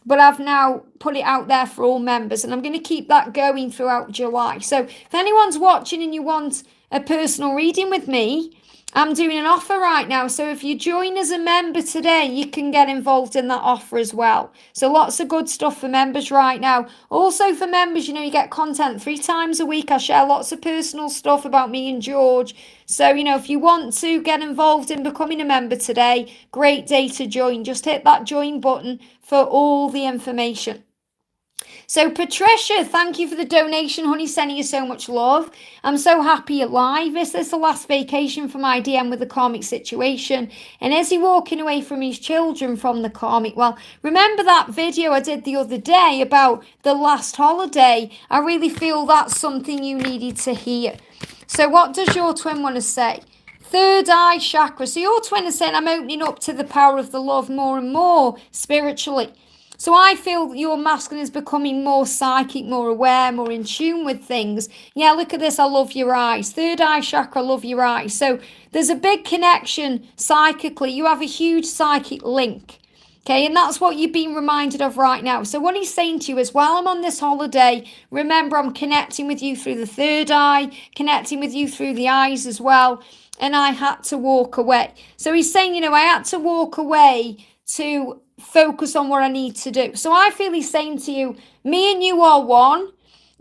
[SPEAKER 1] but I've now put it out there for all members, and I'm going to keep that going throughout July. So if anyone's watching and you want a personal reading with me, I'm doing an offer right now. So if you join as a member today, you can get involved in that offer as well. So lots of good stuff for members right now. Also for members, you get content 3 times a week. I share lots of personal stuff about me and George. So, if you want to get involved in becoming a member today, great day to join. Just hit that join button for all the information. So Patricia, thank you for the donation, honey, sending you so much love. I'm so happy you're live. Is this the last vacation for my DM with the karmic situation? And is he walking away from his children from the karmic? Well, remember that video I did the other day about the last holiday? I really feel that's something you needed to hear. So what does your twin want to say? Third eye chakra. So your twin is saying, I'm opening up to the power of the love more and more spiritually. So I feel your masculine is becoming more psychic, more aware, more in tune with things. Yeah, look at this. I love your eyes. Third eye chakra, love your eyes. So there's a big connection psychically. You have a huge psychic link. Okay, and that's what you're being reminded of right now. So what he's saying to you is, while I'm on this holiday, remember I'm connecting with you through the third eye, connecting with you through the eyes as well, and I had to walk away. So he's saying, I had to walk away to focus on what I need to do. So I feel he's saying to you, me and you are one.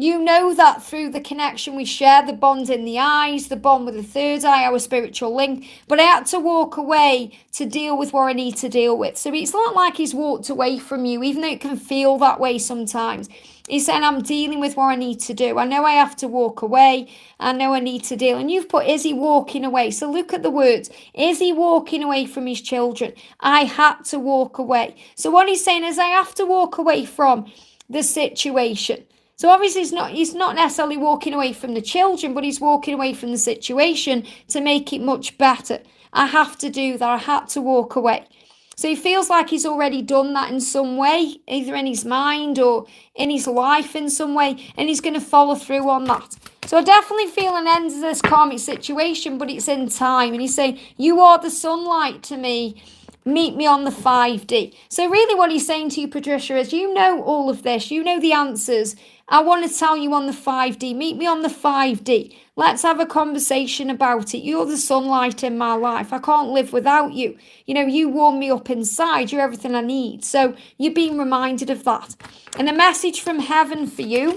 [SPEAKER 1] You know that through the connection we share, the bond in the eyes, the bond with the third eye, our spiritual link. But I had to walk away to deal with what I need to deal with. So it's not like he's walked away from you, even though it can feel that way sometimes. He's saying, I'm dealing with what I need to do. I know I have to walk away. I know I need to deal. And you've put, is he walking away? So look at the words. Is he walking away from his children? I had to walk away. So what he's saying is, I have to walk away from the situation. So obviously he's not necessarily walking away from the children, but he's walking away from the situation to make it much better. I have to do that. I had to walk away. So he feels like he's already done that in some way, either in his mind or in his life in some way, and he's going to follow through on that. So I definitely feel an end to this karmic situation, but it's in time. And he's saying, you are the sunlight to me. Meet me on the 5D. So really what he's saying to you, Patricia, is you know all of this. You know the answers. I want to tell you on the 5D. Meet me on the 5D. Let's have a conversation about it. You're the sunlight in my life. I can't live without you. You warm me up inside. You're everything I need. So you're being reminded of that. And a message from heaven for you.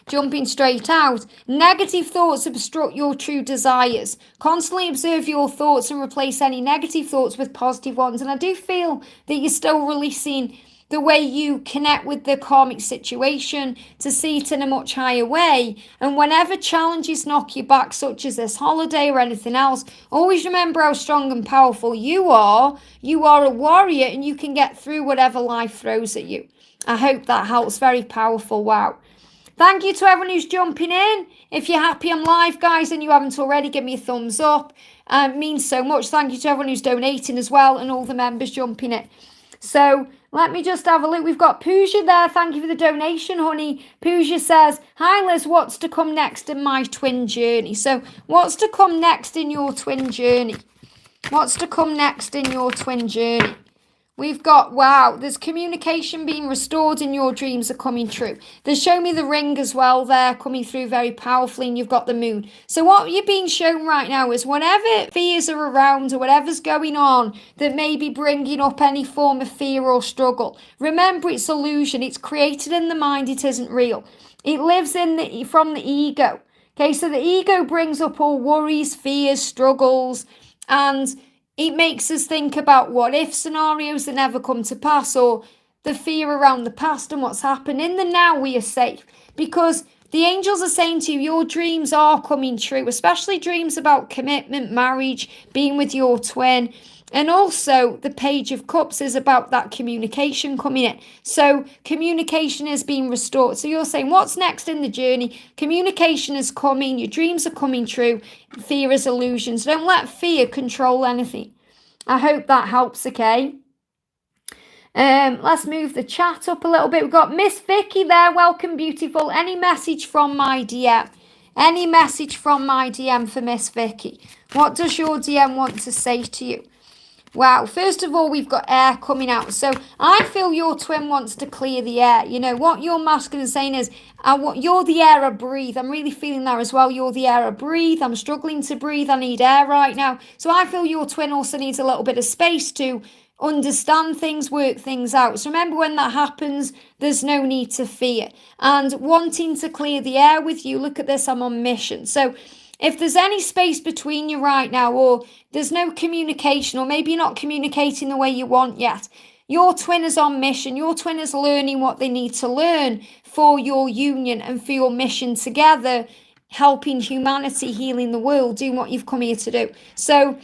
[SPEAKER 1] Jumping straight out, negative thoughts obstruct your true desires. Constantly observe your thoughts and replace any negative thoughts with positive ones. And I do feel that you're still releasing the way you connect with the karmic situation to see it in a much higher way. And whenever challenges knock you back, such as this holiday or anything else, always remember how strong and powerful you are. You are a warrior and you can get through whatever life throws at you. I hope that helps. Very powerful. Wow. Thank you to everyone who's jumping in. If you're happy I'm live, guys, and you haven't already, give me a thumbs up. It means so much. Thank you to everyone who's donating as well and all the members jumping in. So let me just have a look. We've got Pooja there. Thank you for the donation, honey. Pooja says, hi, Liz, what's to come next in my twin journey? So what's to come next in your twin journey? What's to come next in your twin journey? We've got, wow, there's communication being restored and your dreams are coming true. There's show me the ring as well there, coming through very powerfully, and you've got the moon. So what you're being shown right now is whatever fears are around or whatever's going on that may be bringing up any form of fear or struggle, remember it's illusion. It's created in the mind. It isn't real. It lives from the ego. Okay, so the ego brings up all worries, fears, struggles, and it makes us think about what if scenarios that never come to pass, or the fear around the past and what's happened. In the now, we are safe because the angels are saying to you, your dreams are coming true, especially dreams about commitment, marriage, being with your twin. And also the Page of Cups is about that communication coming in. So communication is being restored. So you're saying, what's next in the journey? Communication is coming. Your dreams are coming true. Fear is illusions. Don't let fear control anything. I hope that helps, okay? Let's move the chat up a little bit. We've got Miss Vicky there. Welcome, beautiful. Any message from my DM? Any message from my DM for Miss Vicky? What does your DM want to say to you? Wow, first of all, we've got air coming out. So I feel your twin wants to clear the air. What your masculine is saying is, you're the air I breathe. I'm really feeling that as well. You're the air I breathe. I'm struggling to breathe. I need air right now. So I feel your twin also needs a little bit of space to understand things, work things out. So remember, when that happens, there's no need to fear. And wanting to clear the air with you, look at this, I'm on mission. So if there's any space between you right now, or there's no communication, or maybe you're not communicating the way you want yet, your twin is on mission. Your twin is learning what they need to learn for your union and for your mission together, helping humanity, healing the world, doing what you've come here to do. So,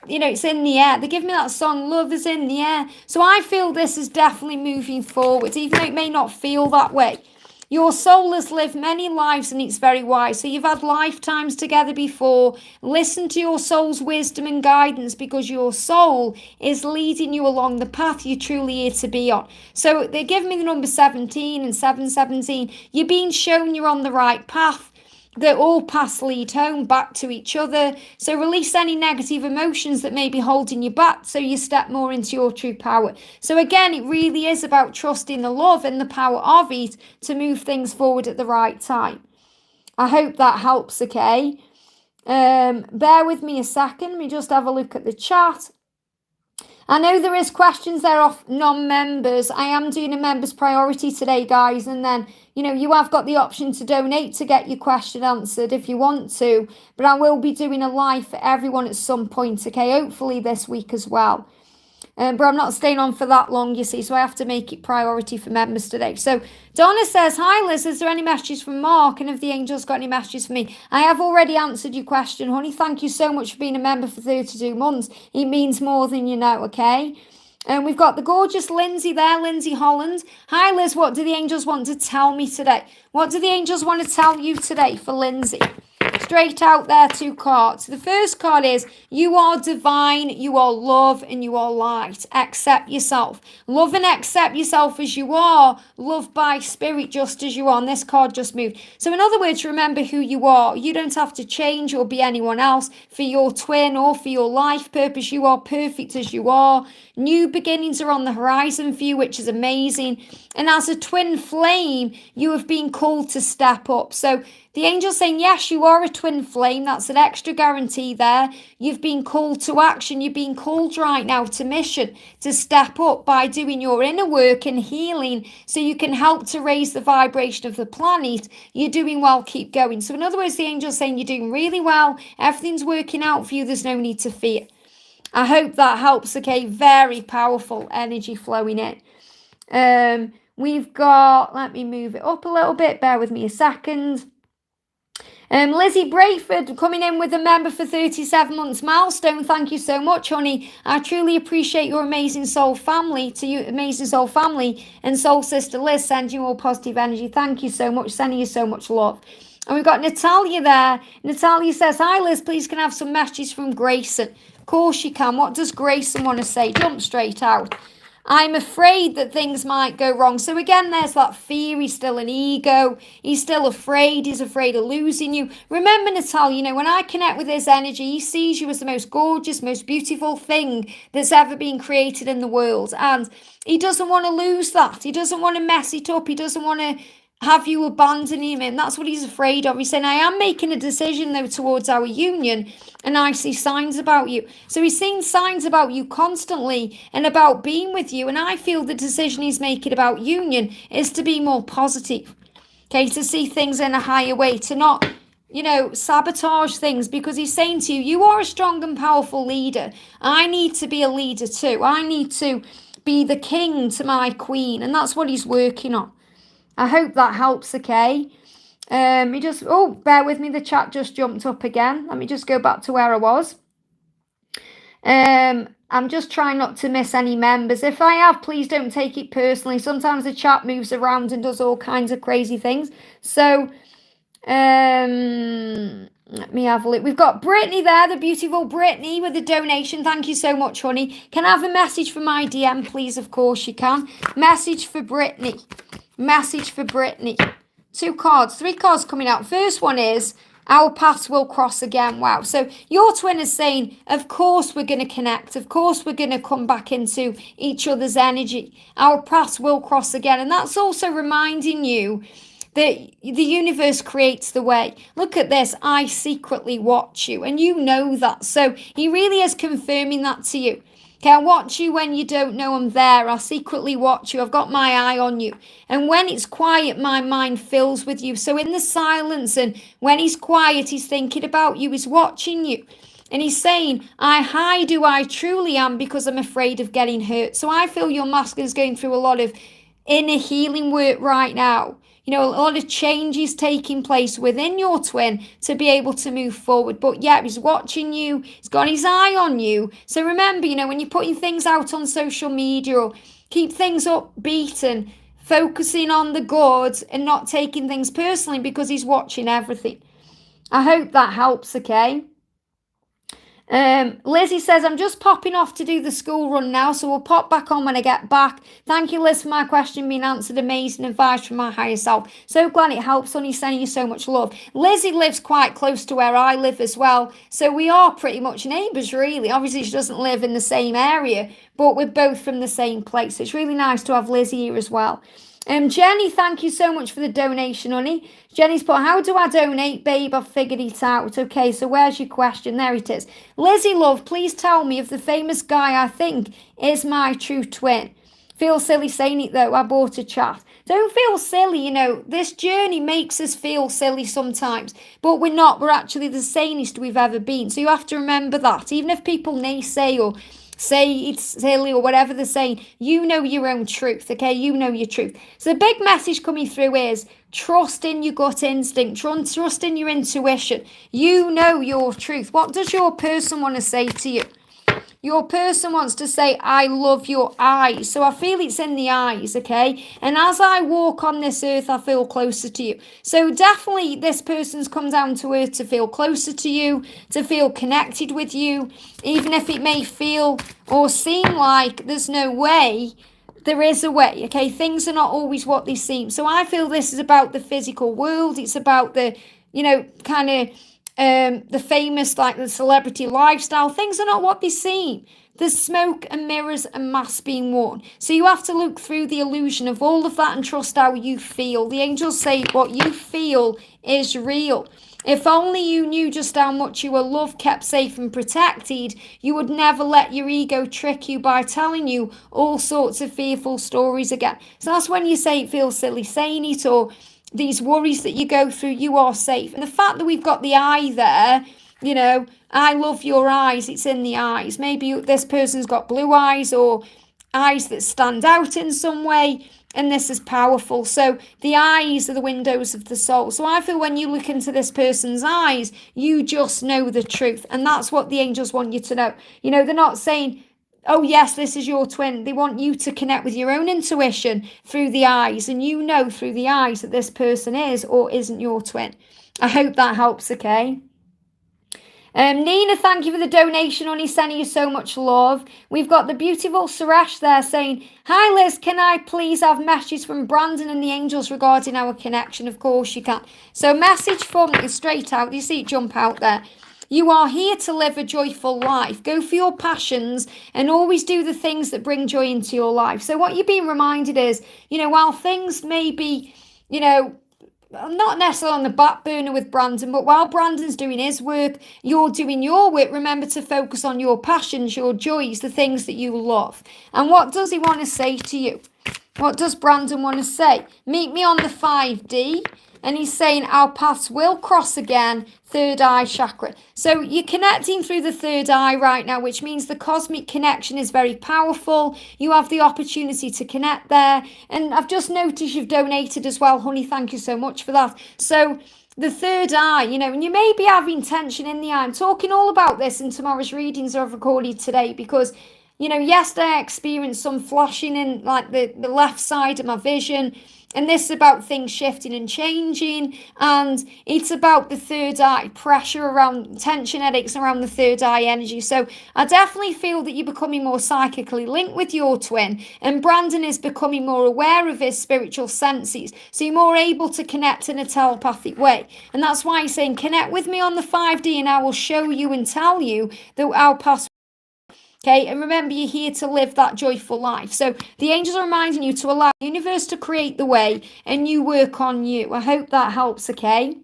[SPEAKER 1] it's in the air. They give me that song, Love is in the Air. So I feel this is definitely moving forward, even though it may not feel that way. Your soul has lived many lives and it's very wise. So you've had lifetimes together before. Listen to your soul's wisdom and guidance, because your soul is leading you along the path you're truly here to be on. So they give me the number 17 and 717. You're being shown you're on the right path. that all paths lead home back to each other. So release any negative emotions that may be holding you back so you step more into your true power. So again, it really is about trusting the love and the power of it to move things forward at the right time. I hope that helps, okay? Bear with me a second. Let me just have a look at the chat. I know there is questions there off non-members. I am doing a members priority today, guys. And then, you have got the option to donate to get your question answered if you want to. But I will be doing a live for everyone at some point, okay? Hopefully this week as well. But I'm not staying on for that long, you see, so I have to make it priority for members today. So Donna says, hi Liz, is there any messages from Mark? And have the angels got any messages for me? I have already answered your question, honey. Thank you so much for being a member for 32 months. It means more than you know, okay? And we've got the gorgeous Lindsay there, Lindsay Holland. Hi Liz, what do the angels want to tell me today? What do the angels want to tell you today for Lindsay? Straight out there, 2 cards. The first card is, you are divine, you are love, and you are light. Accept yourself. Love and accept yourself as you are. Love by spirit just as you are. And this card just moved. So in other words, remember who you are. You don't have to change or be anyone else for your twin or for your life purpose. You are perfect as you are. New beginnings are on the horizon for you, which is amazing. And as a twin flame, you have been called to step up. So the angel's saying, yes, you are a twin flame. That's an extra guarantee there. You've been called to action. You've been called right now to mission, to step up by doing your inner work and healing so you can help to raise the vibration of the planet. You're doing well. Keep going. So in other words, the angel's saying you're doing really well. Everything's working out for you. There's no need to fear. I hope that helps, okay? Very powerful energy flowing in. We've got, let me move it up a little bit. Bear with me a second. Lizzie Brayford coming in with a member for 37 months milestone. Thank you so much, honey. I truly appreciate your amazing soul family. To you, amazing soul family, and soul sister Liz, send you all positive energy. Thank you so much. Sending you so much love. And we've got Natalya there. Natalya says, hi Liz, please can I have some messages from Grayson? Of course you can. What does Grayson want to say? Jump straight out. I'm afraid that things might go wrong. So again, there's that fear. He's still an ego. He's still afraid. He's afraid of losing you. Remember, Natalya, when I connect with his energy, he sees you as the most gorgeous, most beautiful thing that's ever been created in the world. And he doesn't want to lose that. He doesn't want to mess it up. He doesn't want to have you abandon him, and that's what he's afraid of. He's saying, I am making a decision though towards our union, and I see signs about you. So he's seeing signs about you constantly and about being with you, and I feel the decision he's making about union is to be more positive, okay, to see things in a higher way, to not sabotage things, because he's saying to you, you are a strong and powerful leader. I need to be a leader too. I need to be the king to my queen, and that's what he's working on. I hope that helps, okay? Bear with me, the chat just jumped up again. Let me just go back to where I was. I'm just trying not to miss any members. If I have, please don't take it personally. Sometimes the chat moves around and does all kinds of crazy things. So, let me have a look. We've got Brittany there, the beautiful Brittany with a donation. Thank you so much, honey. Can I have a message for my DM, please? Of course you can. Message for Brittany. Message for Brittany. 3 cards coming out. First one is, our paths will cross again. Wow. So your twin is saying, of course we're going to connect. Of course we're going to come back into each other's energy. Our paths will cross again. And that's also reminding you that the universe creates the way. Look at this. I secretly watch you. And you know that. So he really is confirming that to you. Okay, I watch you when you don't know I'm there. I secretly watch you. I've got my eye on you. And when it's quiet, my mind fills with you. So in the silence, and when he's quiet, he's thinking about you. He's watching you. And he's saying, I hide who I truly am because I'm afraid of getting hurt. So I feel your masculine is going through a lot of inner healing work right now. A lot of changes taking place within your twin to be able to move forward. But yeah, he's watching you. He's got his eye on you. So remember, when you're putting things out on social media, or keep things upbeat and focusing on the good and not taking things personally, because he's watching everything. I hope that helps, okay? Lizzie says, I'm just popping off to do the school run now, so we'll pop back on when I get back. Thank you, Liz, for my question being answered. Amazing advice from my higher self. So glad it helps, honey. Sending you so much love. Lizzie lives quite close to where I live as well, so we are pretty much neighbours, really. Obviously, she doesn't live in the same area, but we're both from the same place. It's really nice to have Lizzie here as well. Jenny, thank you so much for the donation, honey. Jenny's put, how do I donate, babe? I've figured it out. Okay, so where's your question? There it is. Lizzie, love, please tell me if the famous guy I think is my true twin. Feel silly saying it, though. I bought a chat. Don't feel silly, This journey makes us feel silly sometimes, but we're not. We're actually the sanest we've ever been. So you have to remember that. Even if people naysay or say it's silly or whatever they're saying, you know your own truth, okay? You know your truth. So the big message coming through is trust in your gut instinct, trust in your intuition. You know your truth. What does your person want to say to you? Your person wants to say, I love your eyes. So I feel it's in the eyes, okay? And as I walk on this earth, I feel closer to you. So definitely this person's come down to earth to feel closer to you, to feel connected with you, even if it may feel or seem like there's no way. There is a way, okay? Things are not always what they seem. So I feel this is about the physical world. It's about the, kind of the famous, like the celebrity lifestyle. Things are not what they seem. There's smoke and mirrors and masks being worn. So you have to look through the illusion of all of that and trust how you feel. The angels say what you feel is real. If only you knew just how much you were loved, kept safe and protected, you would never let your ego trick you by telling you all sorts of fearful stories again. So that's when you say it feels silly saying it, or these worries that you go through, you are safe. And the fact that we've got the eye there, I love your eyes, it's in the eyes. Maybe this person's got blue eyes or eyes that stand out in some way, and this is powerful. So the eyes are the windows of the soul. So I feel when you look into this person's eyes, you just know the truth. And that's what the angels want you to know. They're not saying, oh yes, this is your twin. They want you to connect with your own intuition through the eyes, and through the eyes that this person is or isn't your twin. I hope that helps, okay? Nina, thank you for the donation, honey. Sending you so much love. We've got the beautiful Suresh there saying, hi Liz, can I please have messages from Brandon and the angels regarding our connection? Of course you can. So message from straight out. You see it jump out there. You are here to live a joyful life. Go for your passions and always do the things that bring joy into your life. So what you're being reminded is, while things may be, not necessarily on the back burner with Brandon, but while Brandon's doing his work, you're doing your work. Remember to focus on your passions, your joys, the things that you love. And what does he want to say to you? What does Brandon want to say? Meet me on the 5D. And he's saying our paths will cross again, third eye chakra. So you're connecting through the third eye right now, which means the cosmic connection is very powerful. You have the opportunity to connect there. And I've just noticed you've donated as well, honey. Thank you so much for that. So the third eye, and you may be having tension in the eye. I'm talking all about this in tomorrow's readings I've recorded today because, yesterday I experienced some flashing in like the left side of my vision. And this is about things shifting and changing. And it's about the third eye, pressure around, tension, headaches around the third eye energy. So I definitely feel that you're becoming more psychically linked with your twin. And Brandon is becoming more aware of his spiritual senses. So you're more able to connect in a telepathic way. And that's why he's saying, connect with me on the 5D and I will show you and tell you that our past. Okay, and remember, you're here to live that joyful life. So the angels are reminding you to allow the universe to create the way and you work on you. I hope that helps, okay?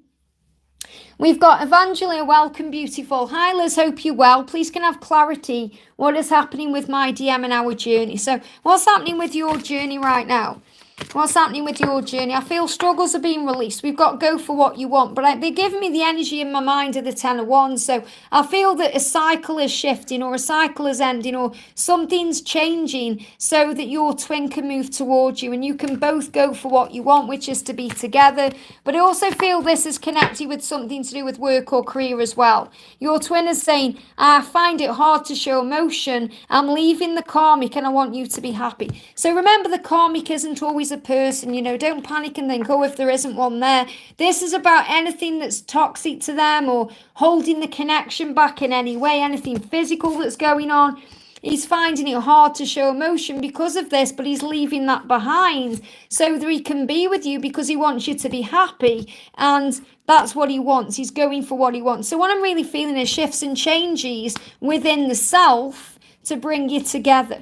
[SPEAKER 1] We've got Evangelia, welcome, beautiful. Hi, Liz, hope you're well. Please can I have clarity what is happening with my DM and our journey. So what's happening with your journey right now? What's happening with your journey? I feel struggles are being released. We've got to go for what you want. But they're giving me the energy in my mind of the 10 of Wands. So I feel that a cycle is shifting or a cycle is ending or something's changing so that your twin can move towards you and you can both go for what you want, which is to be together. But I also feel this is connected with something to do with work or career as well. Your twin is saying, I find it hard to show emotion. I'm leaving the karmic and I want you to be happy. So remember, the karmic isn't always as a person. You know, don't panic and think, oh, if there isn't one there. This is about anything that's toxic to them or holding the connection back in any way, anything physical that's going on. He's finding it hard to show emotion because of this, but he's leaving that behind so that he can be with you because he wants you to be happy. And that's what he wants. He's going for what he wants. So what I'm really feeling is shifts and changes within the self to bring you together.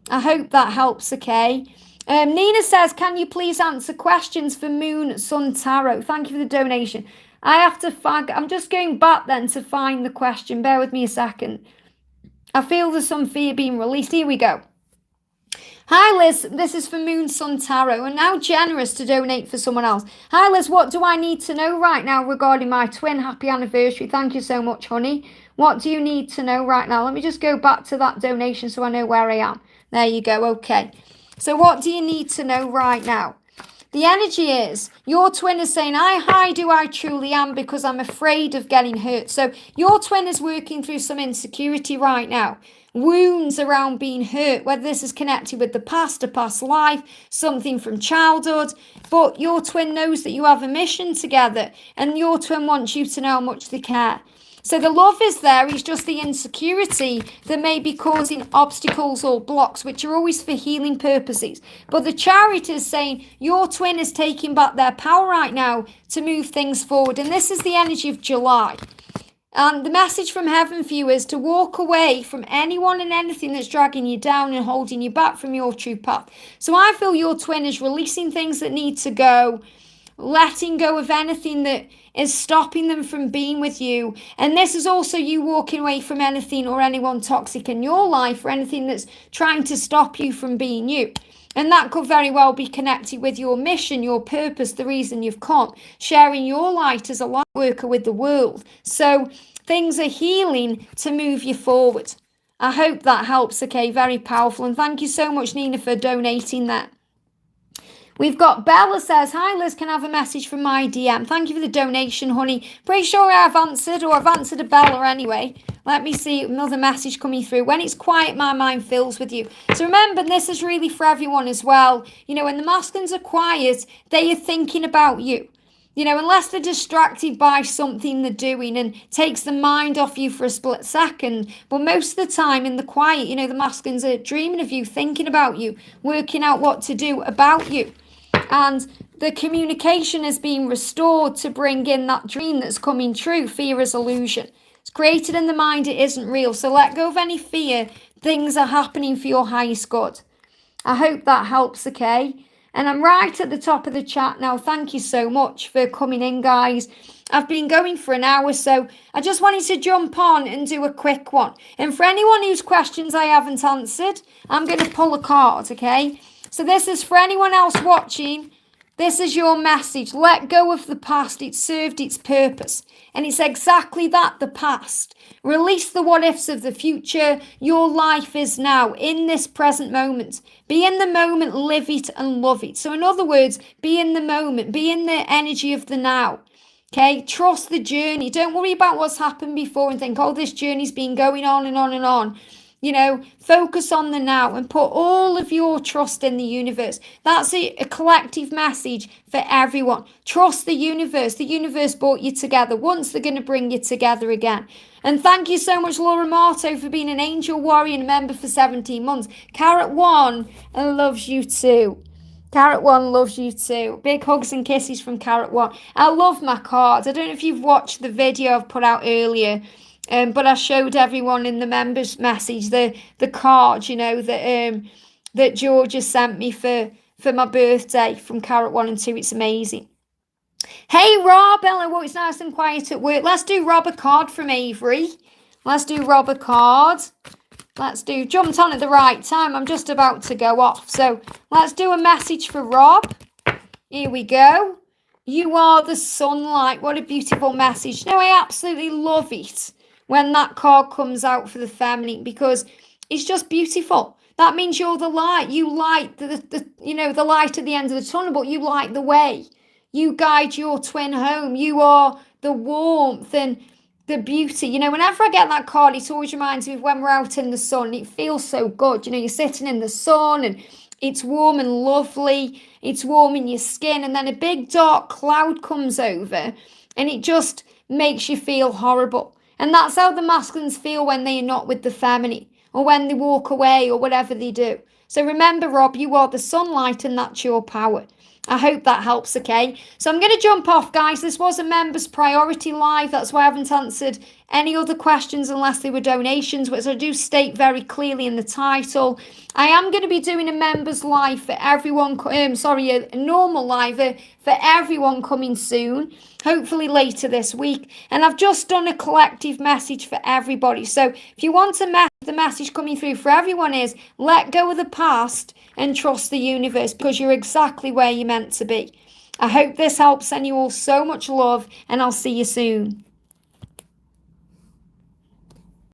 [SPEAKER 1] I hope that helps, okay? Nina says, can you please answer questions for Moon Sun Tarot? Thank you for the donation. I'm just going back then to find the question. Bear with me a second. I feel there's some fear being released. Here we go. Hi Liz, this is for Moon Sun Tarot, and now generous to donate for someone else. Hi Liz, what do I need to know right now regarding my twin? Happy anniversary. Thank you so much, honey. What do you need to know right now? Let me just go back to that donation so I know where I am. There you go. Okay. So what do you need to know right now? The energy is, your twin is saying, I hide who I truly am because I'm afraid of getting hurt. So your twin is working through some insecurity right now. Wounds around being hurt, whether this is connected with the past, a past life, something from childhood. But your twin knows that you have a mission together and your twin wants you to know how much they care. So the love is there, it's just the insecurity that may be causing obstacles or blocks, which are always for healing purposes. But the Chariot is saying your twin is taking back their power right now to move things forward. And this is the energy of July. And the message from heaven for you is to walk away from anyone and anything that's dragging you down and holding you back from your true path. So I feel your twin is releasing things that need to go, letting go of anything that is stopping them from being with you. And this is also you walking away from anything or anyone toxic in your life or anything that's trying to stop you from being you. And that could very well be connected with your mission, your purpose, the reason you've come, sharing your light as a light worker with the world. So things are healing to move you forward. I hope that helps, okay? Very powerful. And thank you so much, Nina, for donating that. We've got Bella says, hi Liz, can I have a message from my DM? Thank you for the donation, honey. Pretty sure I've answered a Bella anyway. Let me see another message coming through. When it's quiet, my mind fills with you. So remember, this is really for everyone as well. You know, when the masculines are quiet, they are thinking about you. You know, unless they're distracted by something they're doing and takes the mind off you for a split second. But most of the time in the quiet, you know, the masculines are dreaming of you, thinking about you, working out what to do about you. And the communication is being restored to bring in that dream that's coming true. Fear is illusion. It's created in the mind. It isn't real. So let go of any fear. Things are happening for your highest good. I hope that helps, okay? And I'm right at the top of the chat now. Thank you so much for coming in, guys. I've been going for an hour, so I just wanted to jump on and do a quick one. And for anyone whose questions I haven't answered, I'm going to pull a card, okay? So this is for anyone else watching. This is your message. Let go of the past. It served its purpose. And it's exactly that, the past. Release the what ifs of the future. Your life is now, in this present moment. Be in the moment, live it and love it. So in other words, be in the moment. Be in the energy of the now. Okay, trust the journey. Don't worry about what's happened before and think, oh, this journey's been going on and on and on. You know, focus on the now and put all of your trust in the universe. That's a collective message for everyone. Trust the universe. The universe brought you together once. They're going to bring you together again. And thank you so much, Laura Marto, for being an angel warrior and a member for 17 months. Carrot One loves you too. Carrot One loves you too. Big hugs and kisses from Carrot One. I love my cards. I don't know if you've watched the video I've put out earlier. But I showed everyone in the members message the card, you know, that Georgia sent me for my birthday from Carrot 1 and 2. It's amazing. Hey, Rob, hello, it's nice and quiet at work. Let's do Rob a card from Avery. Let's do Rob a card. Jumped on at the right time. I'm just about to go off. So let's do a message for Rob. Here we go. You are the sunlight. What a beautiful message. No, I absolutely love it when that card comes out for the feminine, because it's just beautiful. That means you're the light. You light the light at the end of the tunnel, but you light the way. You guide your twin home. You are the warmth and the beauty. You know, whenever I get that card, it always reminds me of when we're out in the sun. It feels so good. You know, you're sitting in the sun and It's warm and lovely. It's warm in your skin. And then a big dark cloud comes over and it just makes you feel horrible. And that's how the masculines feel when they are not with the feminine, or when they walk away, or whatever they do. So remember, Rob, you are the sunlight and that's your power. I hope that helps, okay? So I'm going to jump off, guys. This was a members priority live. That's why I haven't answered any other questions unless they were donations, which I do state very clearly in the title. I am going to be doing a members live for everyone, a normal live for everyone coming soon, hopefully later this week. And I've just done a collective message for everybody. So if you want the message coming through for everyone is, let go of the past and trust the universe, because you're exactly where you're meant to be. I hope this helps. Send you all so much love, and I'll see you soon.